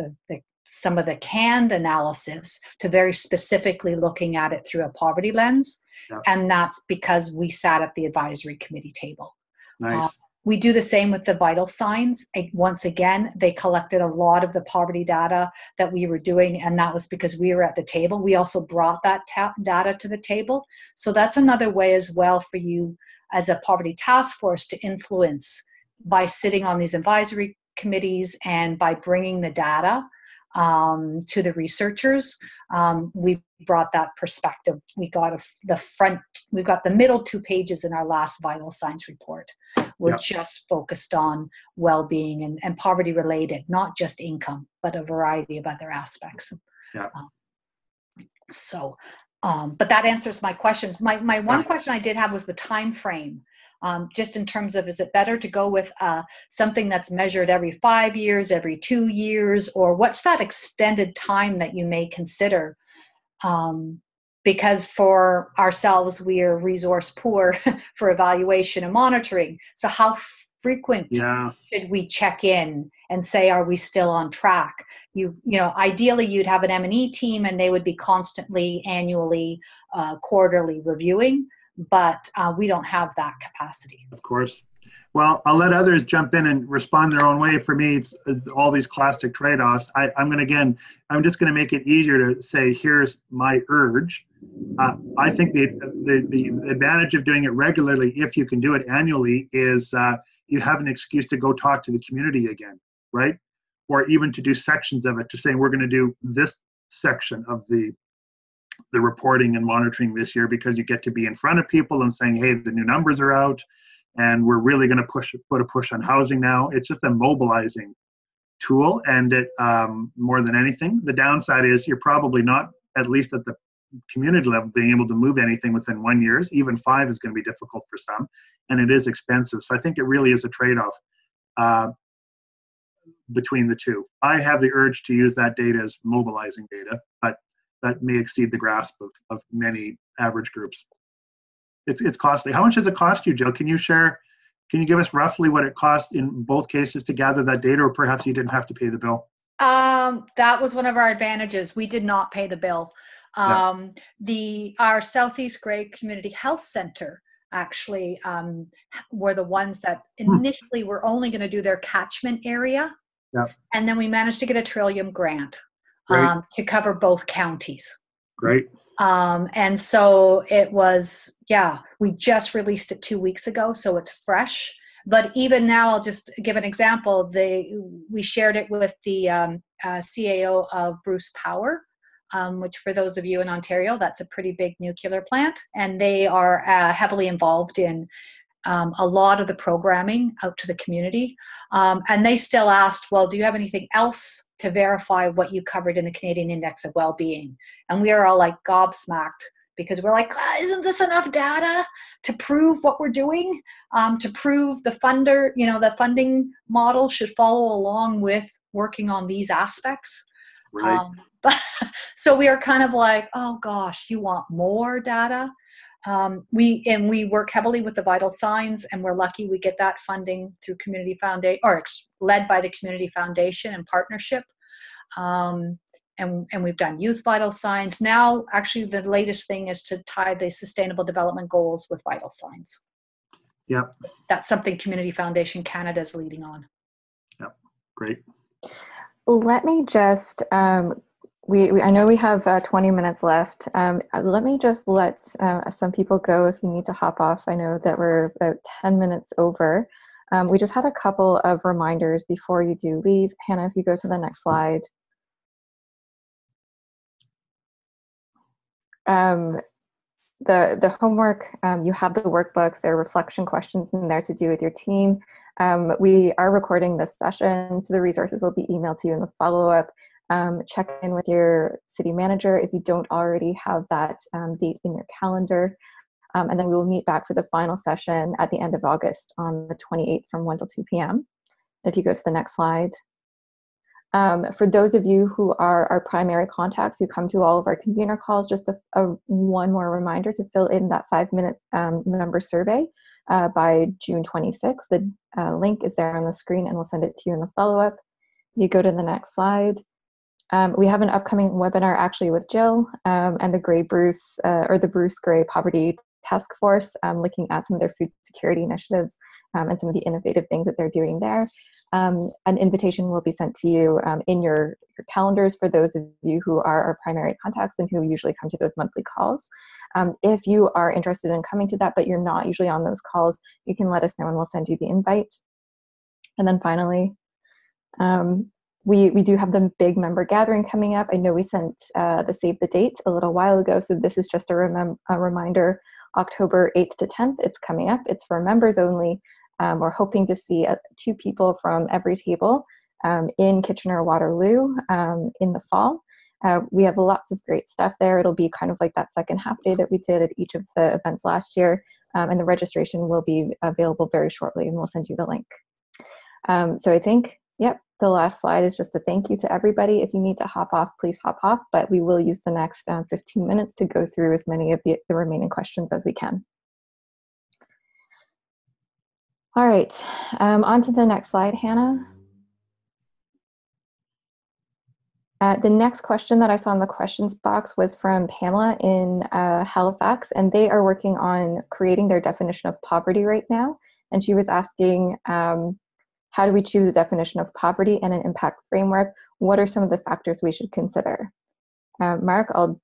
some of the canned analysis to very specifically looking at it through a poverty lens. Yeah. And that's because we sat at the advisory committee table. Nice. We do the same with the vital signs. Once again, they collected a lot of the poverty data that we were doing, and that was because we were at the table. We also brought that data to the table. So that's another way as well for you as a poverty task force to influence, by sitting on these advisory committees and by bringing the data to the researchers. We brought that perspective. We got we've got the middle 2 pages in our last vital signs report. We're just focused on well-being and poverty related, not just income, but a variety of other aspects. Yeah. But that answers my questions. My one question I did have was the time frame, just in terms of, is it better to go with something that's measured every 5 years, every 2 years, or what's that extended time that you may consider? Because for ourselves, we are resource poor for evaluation and monitoring. So how frequent should we check in and say, are we still on track? Ideally you'd have an M&E team, and they would be constantly, annually, quarterly reviewing, but we don't have that capacity. Of course. Well, I'll let others jump in and respond their own way. For me, it's all these classic trade-offs. I'm just going to make it easier to say, here's my urge. I think the advantage of doing it regularly, if you can do it annually, is you have an excuse to go talk to the community again, right? Or even to do sections of it, to say, we're going to do this section of the reporting and monitoring this year, because you get to be in front of people and saying, hey, the new numbers are out, and we're really going to put a push on housing now. It's just a mobilizing tool, and it more than anything. The downside is you're probably not, at least at the community level, being able to move anything within 1 year. Even 5 is going to be difficult for some, and it is expensive. So I think it really is a trade-off between the two. I have the urge to use that data as mobilizing data, but that may exceed the grasp of many average groups. It's costly. How much does it cost you, Jill? Can you give us roughly what it cost in both cases to gather that data, or perhaps you didn't have to pay the bill? That was one of our advantages. We did not pay the bill. Our Southeast Grey Community Health Center actually were the ones that initially were only going to do their catchment area. And then we managed to get a Trillium grant to cover both counties. Great. And so it was, we just released it 2 weeks ago, so it's fresh. But even now, I'll just give an example. We shared it with the CAO of Bruce Power, which for those of you in Ontario, that's a pretty big nuclear plant. And they are heavily involved in a lot of the programming out to the community. And they still asked, well, do you have anything else to verify what you covered in the Canadian Index of Wellbeing? And we are all like gobsmacked, because we're like, isn't this enough data to prove what we're doing? To prove the funding model should follow along with working on these aspects. Right. So we are kind of like, oh gosh, you want more data? We work heavily with the vital signs, and we're lucky we get that funding through Community Foundation, or led by the Community Foundation in partnership. And we've done youth vital signs. Now, actually, the latest thing is to tie the Sustainable Development Goals with vital signs. Yep. That's something Community Foundation Canada is leading on. Yep. Great. Let me just, I know we have 20 minutes left. Let me just let some people go if you need to hop off. I know that we're about 10 minutes over. We just had a couple of reminders before you do leave. Hannah, if you go to the next slide. The homework, you have the workbooks, there are reflection questions in there to do with your team. We are recording this session, so the resources will be emailed to you in the follow-up. Check in with your city manager if you don't already have that date in your calendar. And then we will meet back for the final session at the end of August on the 28th from 1 till 2 p.m. If you go to the next slide. For those of you who are our primary contacts who come to all of our convener calls, just one more reminder to fill in that 5-minute member survey by June 26th. The link is there on the screen and we'll send it to you in the follow-up. You go to the next slide. We have an upcoming webinar actually with Jill and the Bruce Gray Poverty Task Force, looking at some of their food security initiatives and some of the innovative things that they're doing there. An invitation will be sent to you in your calendars for those of you who are our primary contacts and who usually come to those monthly calls. If you are interested in coming to that, but you're not usually on those calls, you can let us know and we'll send you the invite. And then finally, we do have the big member gathering coming up. I know we sent the save the date a little while ago, so this is just a reminder. October 8th to 10th, it's coming up. It's for members only. We're hoping to see 2 people from every table in Kitchener-Waterloo in the fall. We have lots of great stuff there. It'll be kind of like that second half day that we did at each of the events last year. And the registration will be available very shortly and we'll send you the link. So I think, yep, the last slide is just a thank you to everybody. If you need to hop off, please hop off, but we will use the next 15 minutes to go through as many of the remaining questions as we can. All right, on to the next slide, Hannah. The next question that I saw in the questions box was from Pamela in Halifax, and they are working on creating their definition of poverty right now. And she was asking, how do we choose a definition of poverty and an impact framework? What are some of the factors we should consider? Mark, I'll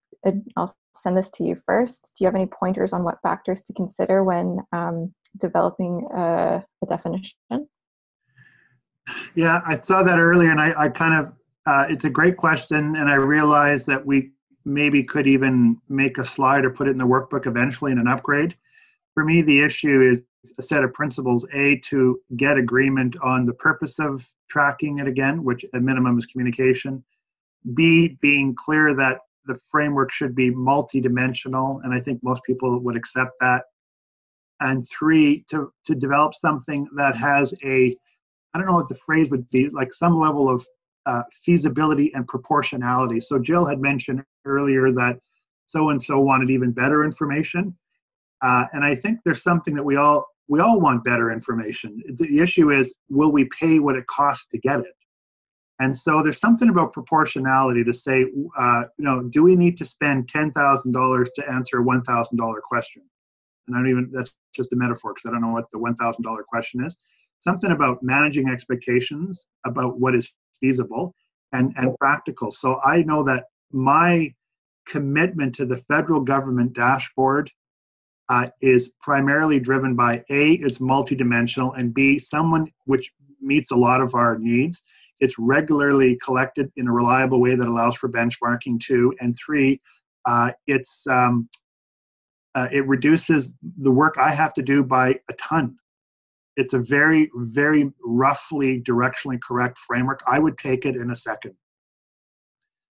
send this to you first. Do you have any pointers on what factors to consider when developing a definition? Yeah, I saw that earlier and I kind of, it's a great question, and I realized that we maybe could even make a slide or put it in the workbook eventually in an upgrade. For me, the issue is a set of principles: A, to get agreement on the purpose of tracking it again, which at minimum is communication. B, being clear that the framework should be multidimensional, and I think most people would accept that. And 3, to develop something that has I don't know what the phrase would be, like some level of feasibility and proportionality. So Jill had mentioned earlier that so-and-so wanted even better information. And I think there's something that we all want better information. The issue is, will we pay what it costs to get it? And so there's something about proportionality to say, do we need to spend $10,000 to answer a $1,000 question? And that's just a metaphor because I don't know what the $1,000 question is. Something about managing expectations about what is feasible and practical. So I know that my commitment to the federal government dashboard is primarily driven by A, it's multidimensional, and B, someone which meets a lot of our needs. It's regularly collected in a reliable way that allows for benchmarking too. And 3, it reduces the work I have to do by a ton. It's a very, very roughly directionally correct framework. I would take it in a second.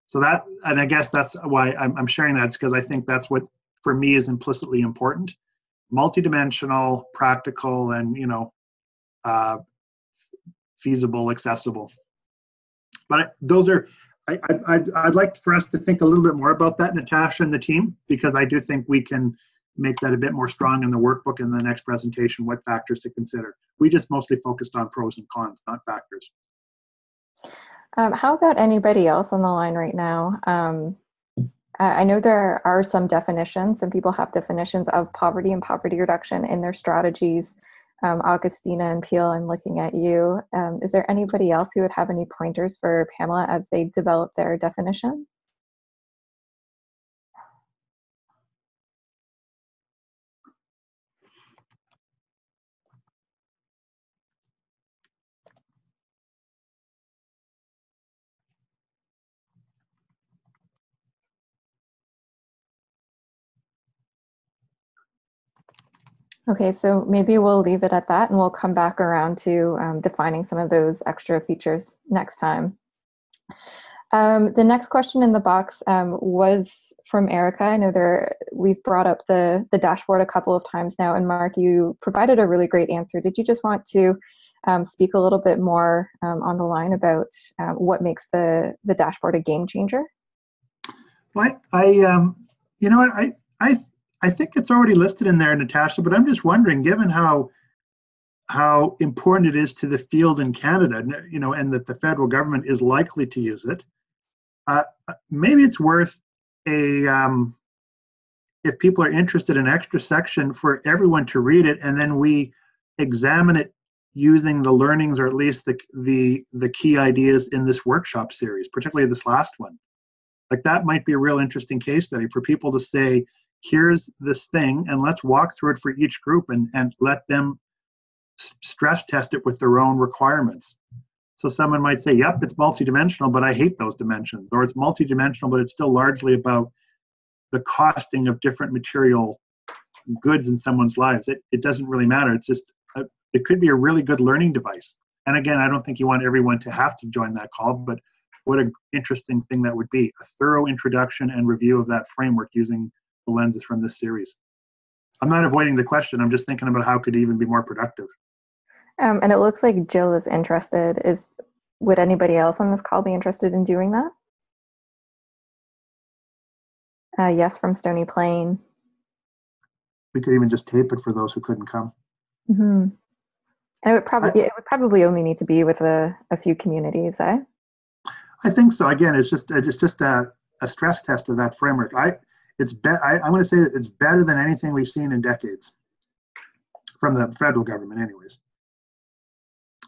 So that, and I guess that's why I'm sharing that, because I think that's what for me is implicitly important: multidimensional, practical, and feasible, accessible. But those are, I'd like for us to think a little bit more about that, Natasha and the team, because I do think we can make that a bit more strong in the workbook in the next presentation, what factors to consider. We just mostly focused on pros and cons, not factors. How about anybody else on the line right now? I know there are some definitions, and people have definitions of poverty and poverty reduction in their strategies. Augustina and Peel, I'm looking at you. Is there anybody else who would have any pointers for Pamela as they develop their definition? Okay, so maybe we'll leave it at that and we'll come back around to defining some of those extra features next time. The next question in the box was from Erica. I know we've brought up the dashboard a couple of times now, and Mark, you provided a really great answer. Did you just want to speak a little bit more on the line about what makes the dashboard a game changer? Well, you know what, I think it's already listed in there, Natasha, but I'm just wondering, given how important it is to the field in Canada, you know, and that the federal government is likely to use it, maybe it's worth if people are interested, an extra section for everyone to read it, and then we examine it using the learnings, or at least the key ideas in this workshop series, particularly this last one. Like, that might be a real interesting case study for people to say, here's this thing, and let's walk through it for each group and let them stress test it with their own requirements. So someone might say, yep, it's multidimensional, but I hate those dimensions. Or it's multidimensional, but it's still largely about the costing of different material goods in someone's lives. It doesn't really matter. It's just, it could be a really good learning device. And again, I don't think you want everyone to have to join that call, but what an interesting thing that would be. A thorough introduction and review of that framework using the lenses from this series. I'm not avoiding the question. I'm just thinking about how it could even be more productive. And it looks like Jill is interested. Would anybody else on this call be interested in doing that? Yes, from Stony Plain. We could even just tape it for those who couldn't come. Mm-hmm. And it would probably only need to be with a few communities, eh? I think so. Again, it's just a stress test of that framework. I'm going to say that it's better than anything we've seen in decades from the federal government, anyways.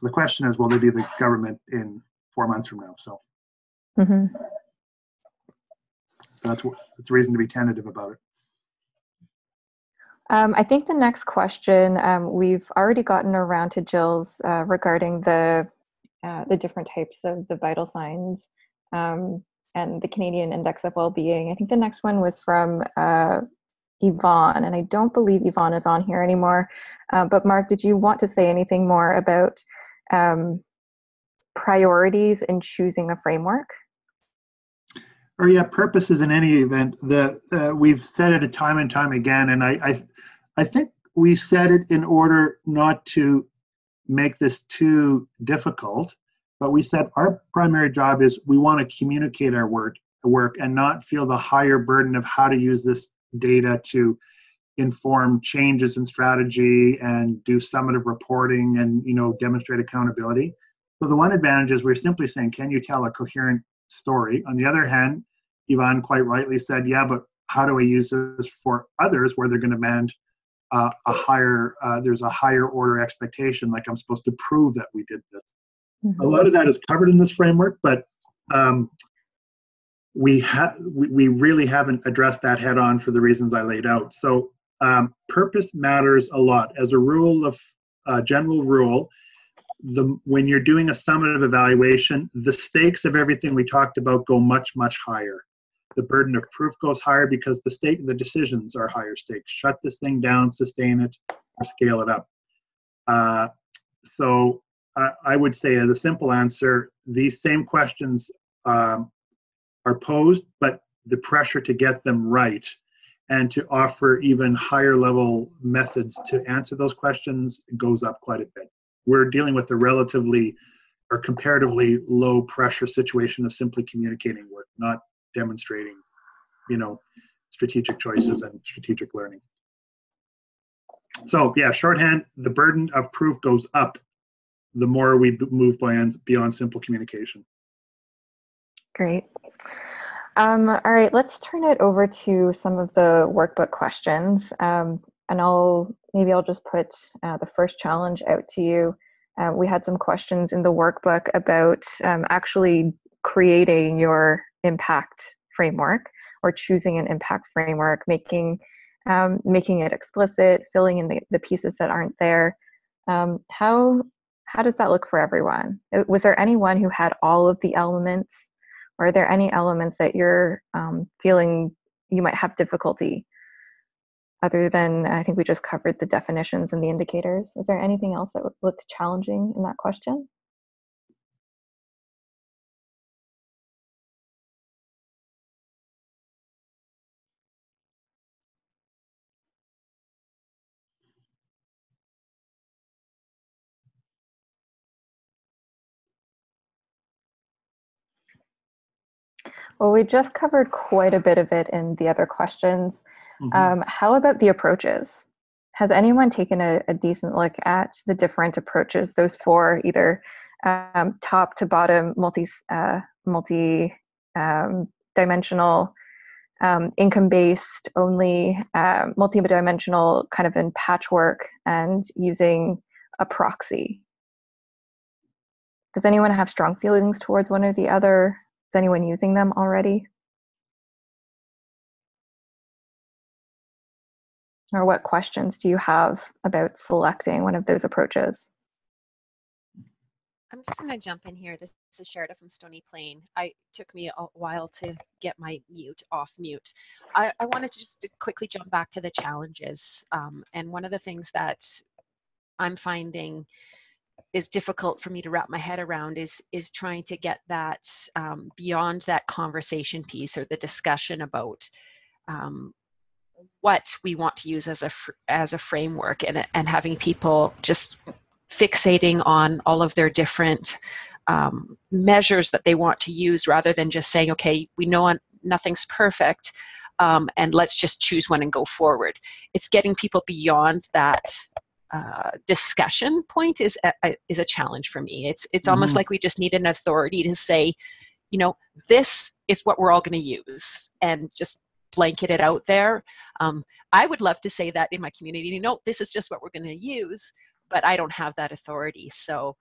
The question is, will they be the government in 4 months from now? So, so that's reason to be tentative about it. I think the next question, we've already gotten around to Jill's regarding the different types of the vital signs and the Canadian Index of Wellbeing. I think the next one was from Yvonne, and I don't believe Yvonne is on here anymore. But Mark, did you want to say anything more about priorities in choosing a framework? Or yeah, purposes in any event. We've said it time and time again, and I think we said it in order not to make this too difficult. But we said our primary job is we want to communicate our work and not feel the higher burden of how to use this data to inform changes in strategy and do summative reporting and, you know, demonstrate accountability. So the one advantage is we're simply saying, can you tell a coherent story? On the other hand, Yvonne quite rightly said, yeah, but how do I use this for others where they're going to demand there's a higher order expectation, like I'm supposed to prove that we did this. Mm-hmm. A lot of that is covered in this framework, but we really haven't addressed that head on for the reasons I laid out. So purpose matters a lot. As a rule of general rule, when you're doing a summative evaluation, the stakes of everything we talked about go much, much higher. The burden of proof goes higher because the decisions are higher stakes. Shut this thing down, sustain it, or scale it up. So I would say the simple answer, these same questions are posed, but the pressure to get them right and to offer even higher level methods to answer those questions goes up quite a bit. We're dealing with a relatively or comparatively low pressure situation of simply communicating work, not demonstrating, you know, strategic choices and strategic learning. So yeah, shorthand, the burden of proof goes up the more we move beyond simple communication. Great. All right, let's turn it over to some of the workbook questions. And maybe I'll just put the first challenge out to you. We had some questions in the workbook about actually creating your impact framework, or choosing an impact framework, making it explicit, filling in the pieces that aren't there. How does that look for everyone? Was there anyone who had all of the elements? Or are there any elements that you're feeling you might have difficulty, other than, I think we just covered the definitions and the indicators? Is there anything else that looked challenging in that question? Well, we just covered quite a bit of it in the other questions. How about the approaches? Has anyone taken a decent look at the different approaches, those four, either top to bottom, multi-dimensional, income-based only, multi-dimensional, kind of in patchwork, and using a proxy? Does anyone have strong feelings towards one or the other? Is anyone using them already? Or what questions do you have about selecting one of those approaches? I'm just going to jump in here. This is Sherda from Stony Plain. It took me a while to get my mute off mute. I wanted to just quickly jump back to the challenges. And one of the things that I'm finding is difficult for me to wrap my head around is trying to get that beyond that conversation piece, or the discussion about what we want to use as a framework, and having people just fixating on all of their different measures that they want to use, rather than just saying, okay, we know nothing's perfect, and let's just choose one and go forward. It's getting people beyond that discussion point is a challenge for me. It's almost like we just need an authority to say, this is what we're all going to use, and just blanket it out there. I would love to say that in my community, this is just what we're going to use, but I don't have that authority. So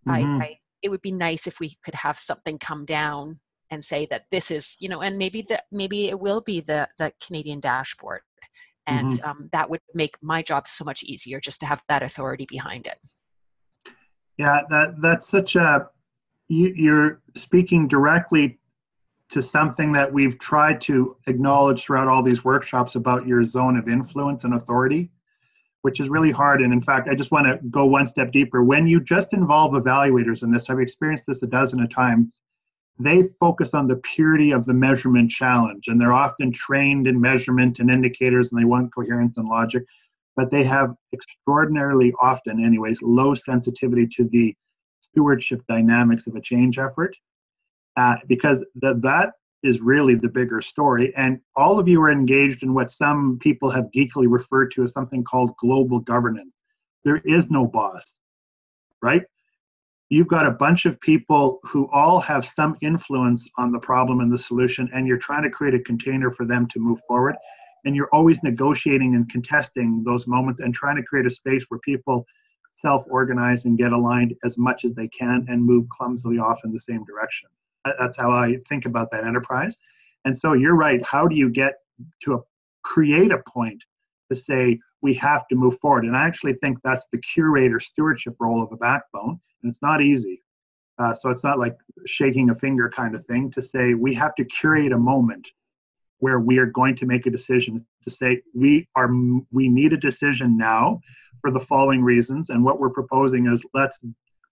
it would be nice if we could have something come down and say that this is, and maybe it will be the Canadian dashboard. And that would make my job so much easier, just to have that authority behind it. Yeah, that's such you're speaking directly to something that we've tried to acknowledge throughout all these workshops about your zone of influence and authority, which is really hard. And in fact, I just want to go one step deeper. When you just involve evaluators in this, I've experienced this a dozen of times, they focus on the purity of the measurement challenge, and they're often trained in measurement and indicators, and they want coherence and logic, but they have extraordinarily often, anyways, low sensitivity to the stewardship dynamics of a change effort, because that is really the bigger story. And all of you are engaged in what some people have geekily referred to as something called global governance. There is no boss, right? You've got a bunch of people who all have some influence on the problem and the solution, and you're trying to create a container for them to move forward. And you're always negotiating and contesting those moments and trying to create a space where people self-organize and get aligned as much as they can and move clumsily off in the same direction. That's how I think about that enterprise. And so you're right. How do you get to create a point to say we have to move forward? And I actually think that's the curator stewardship role of a backbone. And it's not easy. So it's not like shaking a finger kind of thing to say we have to curate a moment where we are going to make a decision to say we need a decision now for the following reasons. And what we're proposing is let's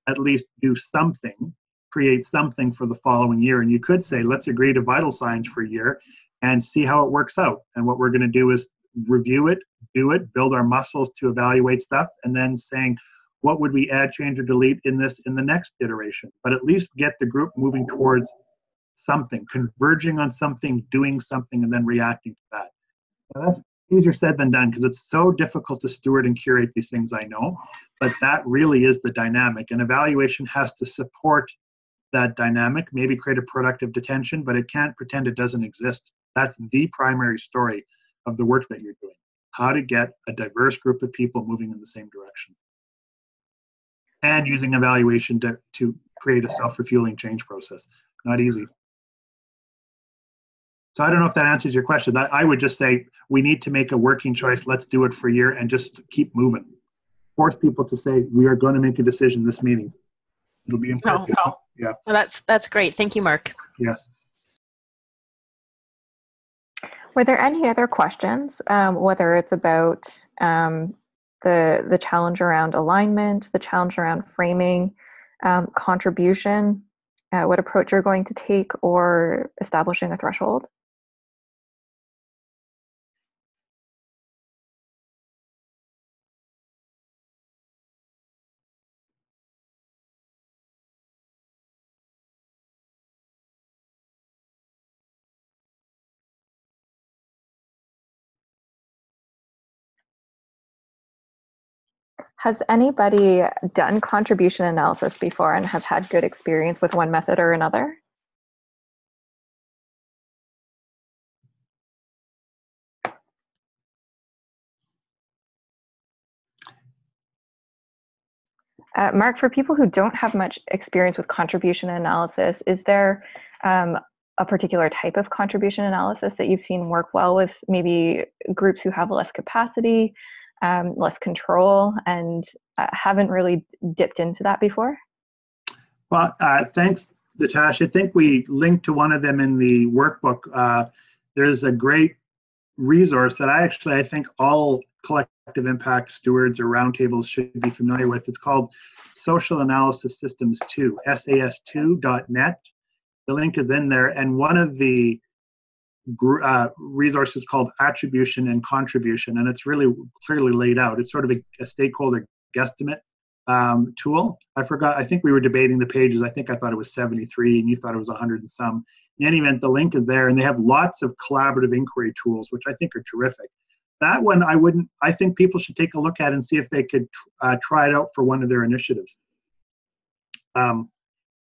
at least do something, create something for the following year. And you could say, let's agree to vital signs for a year and see how it works out. And what we're going to do is review it, do it, build our muscles to evaluate stuff, and then saying, what would we add, change, or delete in the next iteration? But at least get the group moving towards something, converging on something, doing something, and then reacting to that. Now Easier said than done, because it's so difficult to steward and curate these things, I know, but that really is the dynamic, and evaluation has to support that dynamic, maybe create a productive detention, but it can't pretend it doesn't exist. That's the primary story of the work that you're doing, how to get a diverse group of people moving in the same direction, and using evaluation to create a self-refueling change process. Not easy. So I don't know if that answers your question. I would just say we need to make a working choice. Let's do it for a year and just keep moving. Force people to say, we are going to make a decision this meeting. It'll be important. No. Yeah. Well, that's great. Thank you, Mark. Yeah. Were there any other questions, whether it's about the challenge around alignment, the challenge around framing, contribution, what approach you're going to take, or establishing a threshold? Has anybody done contribution analysis before and has had good experience with one method or another? Mark, for people who don't have much experience with contribution analysis, is there a particular type of contribution analysis that you've seen work well with maybe groups who have less capacity, less control, and haven't really dipped into that before? Well, thanks, Natasha. I think we linked to one of them in the workbook. There's a great resource that I think all collective impact stewards or roundtables should be familiar with. It's called Social Analysis Systems 2, SAS2.net. The link is in there, and one of the resources called Attribution and Contribution, and it's really clearly laid out. It's sort of a stakeholder guesstimate tool. I think we were debating the pages. I thought it was 73 and you thought it was 100 and some. In any event, the link is there, and they have lots of collaborative inquiry tools, which I think are terrific. That one I think people should take a look at and see if they could try it out for one of their initiatives. I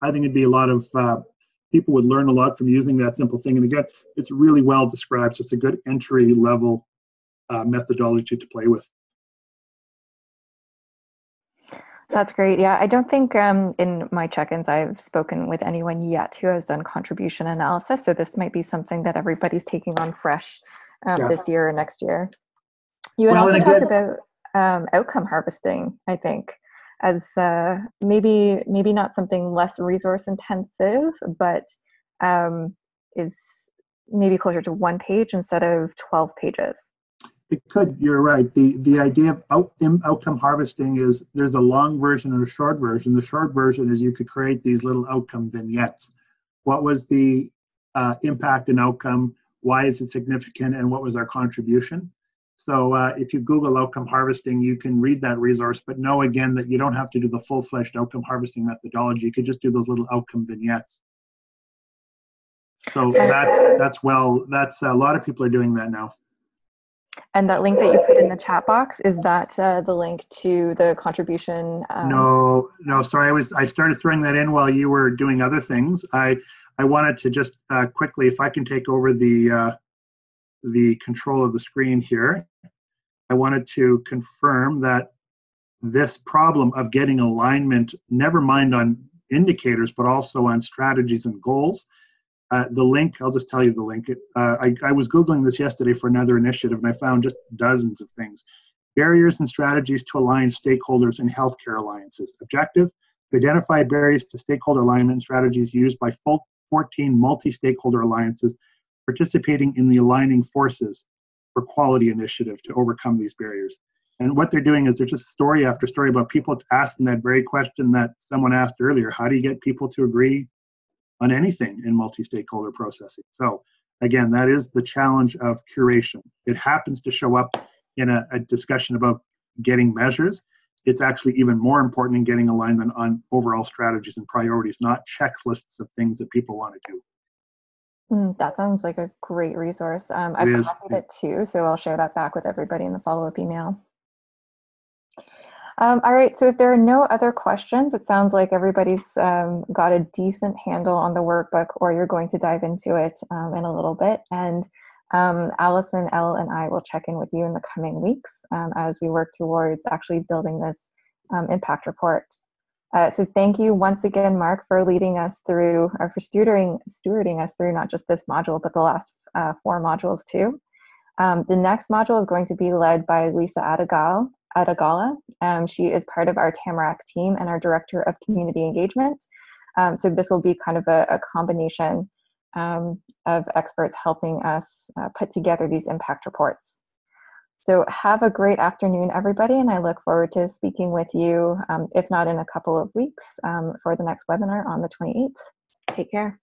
think it'd be a lot of, people would learn a lot from using that simple thing. And again, it's really well described, so it's a good entry level methodology to play with. That's great. Yeah, I don't think in my check-ins I've spoken with anyone yet who has done contribution analysis. So this might be something that everybody's taking on fresh this year or next year. You had also talked about outcome harvesting, I think, as maybe not something less resource intensive, but is maybe closer to 1 page instead of 12 pages. It could, you're right. The idea of outcome harvesting is there's a long version and a short version. The short version is you could create these little outcome vignettes. What was the impact and outcome? Why is it significant? And what was our contribution? So if you Google outcome harvesting, you can read that resource, but know again that you don't have to do the full-fledged outcome harvesting methodology. You could just do those little outcome vignettes. So that's a lot of people are doing that now. And that link that you put in the chat box, is that the link to the contribution? No, sorry. I started throwing that in while you were doing other things. I wanted to just quickly, if I can take over the control of the screen here, I wanted to confirm that this problem of getting alignment, never mind on indicators, but also on strategies and goals. The link, I'll just tell you the link. I was Googling this yesterday for another initiative, and I found just dozens of things. Barriers and strategies to align stakeholders in healthcare alliances. Objective, to identify barriers to stakeholder alignment strategies used by 14 multi-stakeholder alliances participating in the Aligning Forces for Quality initiative to overcome these barriers. And what they're doing is there's just story after story about people asking that very question that someone asked earlier. How do you get people to agree on anything in multi-stakeholder processing? So again, that is the challenge of curation. It happens to show up in a discussion about getting measures. It's actually even more important in getting alignment on overall strategies and priorities, not checklists of things that people want to do. That sounds like a great resource. I've is. copied it too, so I'll share that back with everybody in the follow-up email. All right, so if there are no other questions, it sounds like everybody's got a decent handle on the workbook, or you're going to dive into it in a little bit. And Allison, Elle, and I will check in with you in the coming weeks as we work towards actually building this impact report. So thank you once again, Mark, for leading us through, or for stewarding us through not just this module, but the last 4 modules too. The next module is going to be led by Lisa Adagala. She is part of our Tamarack team and our Director of Community Engagement. So this will be kind of a combination of experts helping us put together these impact reports. So have a great afternoon, everybody, and I look forward to speaking with you, if not in a couple of weeks, for the next webinar on the 28th. Take care.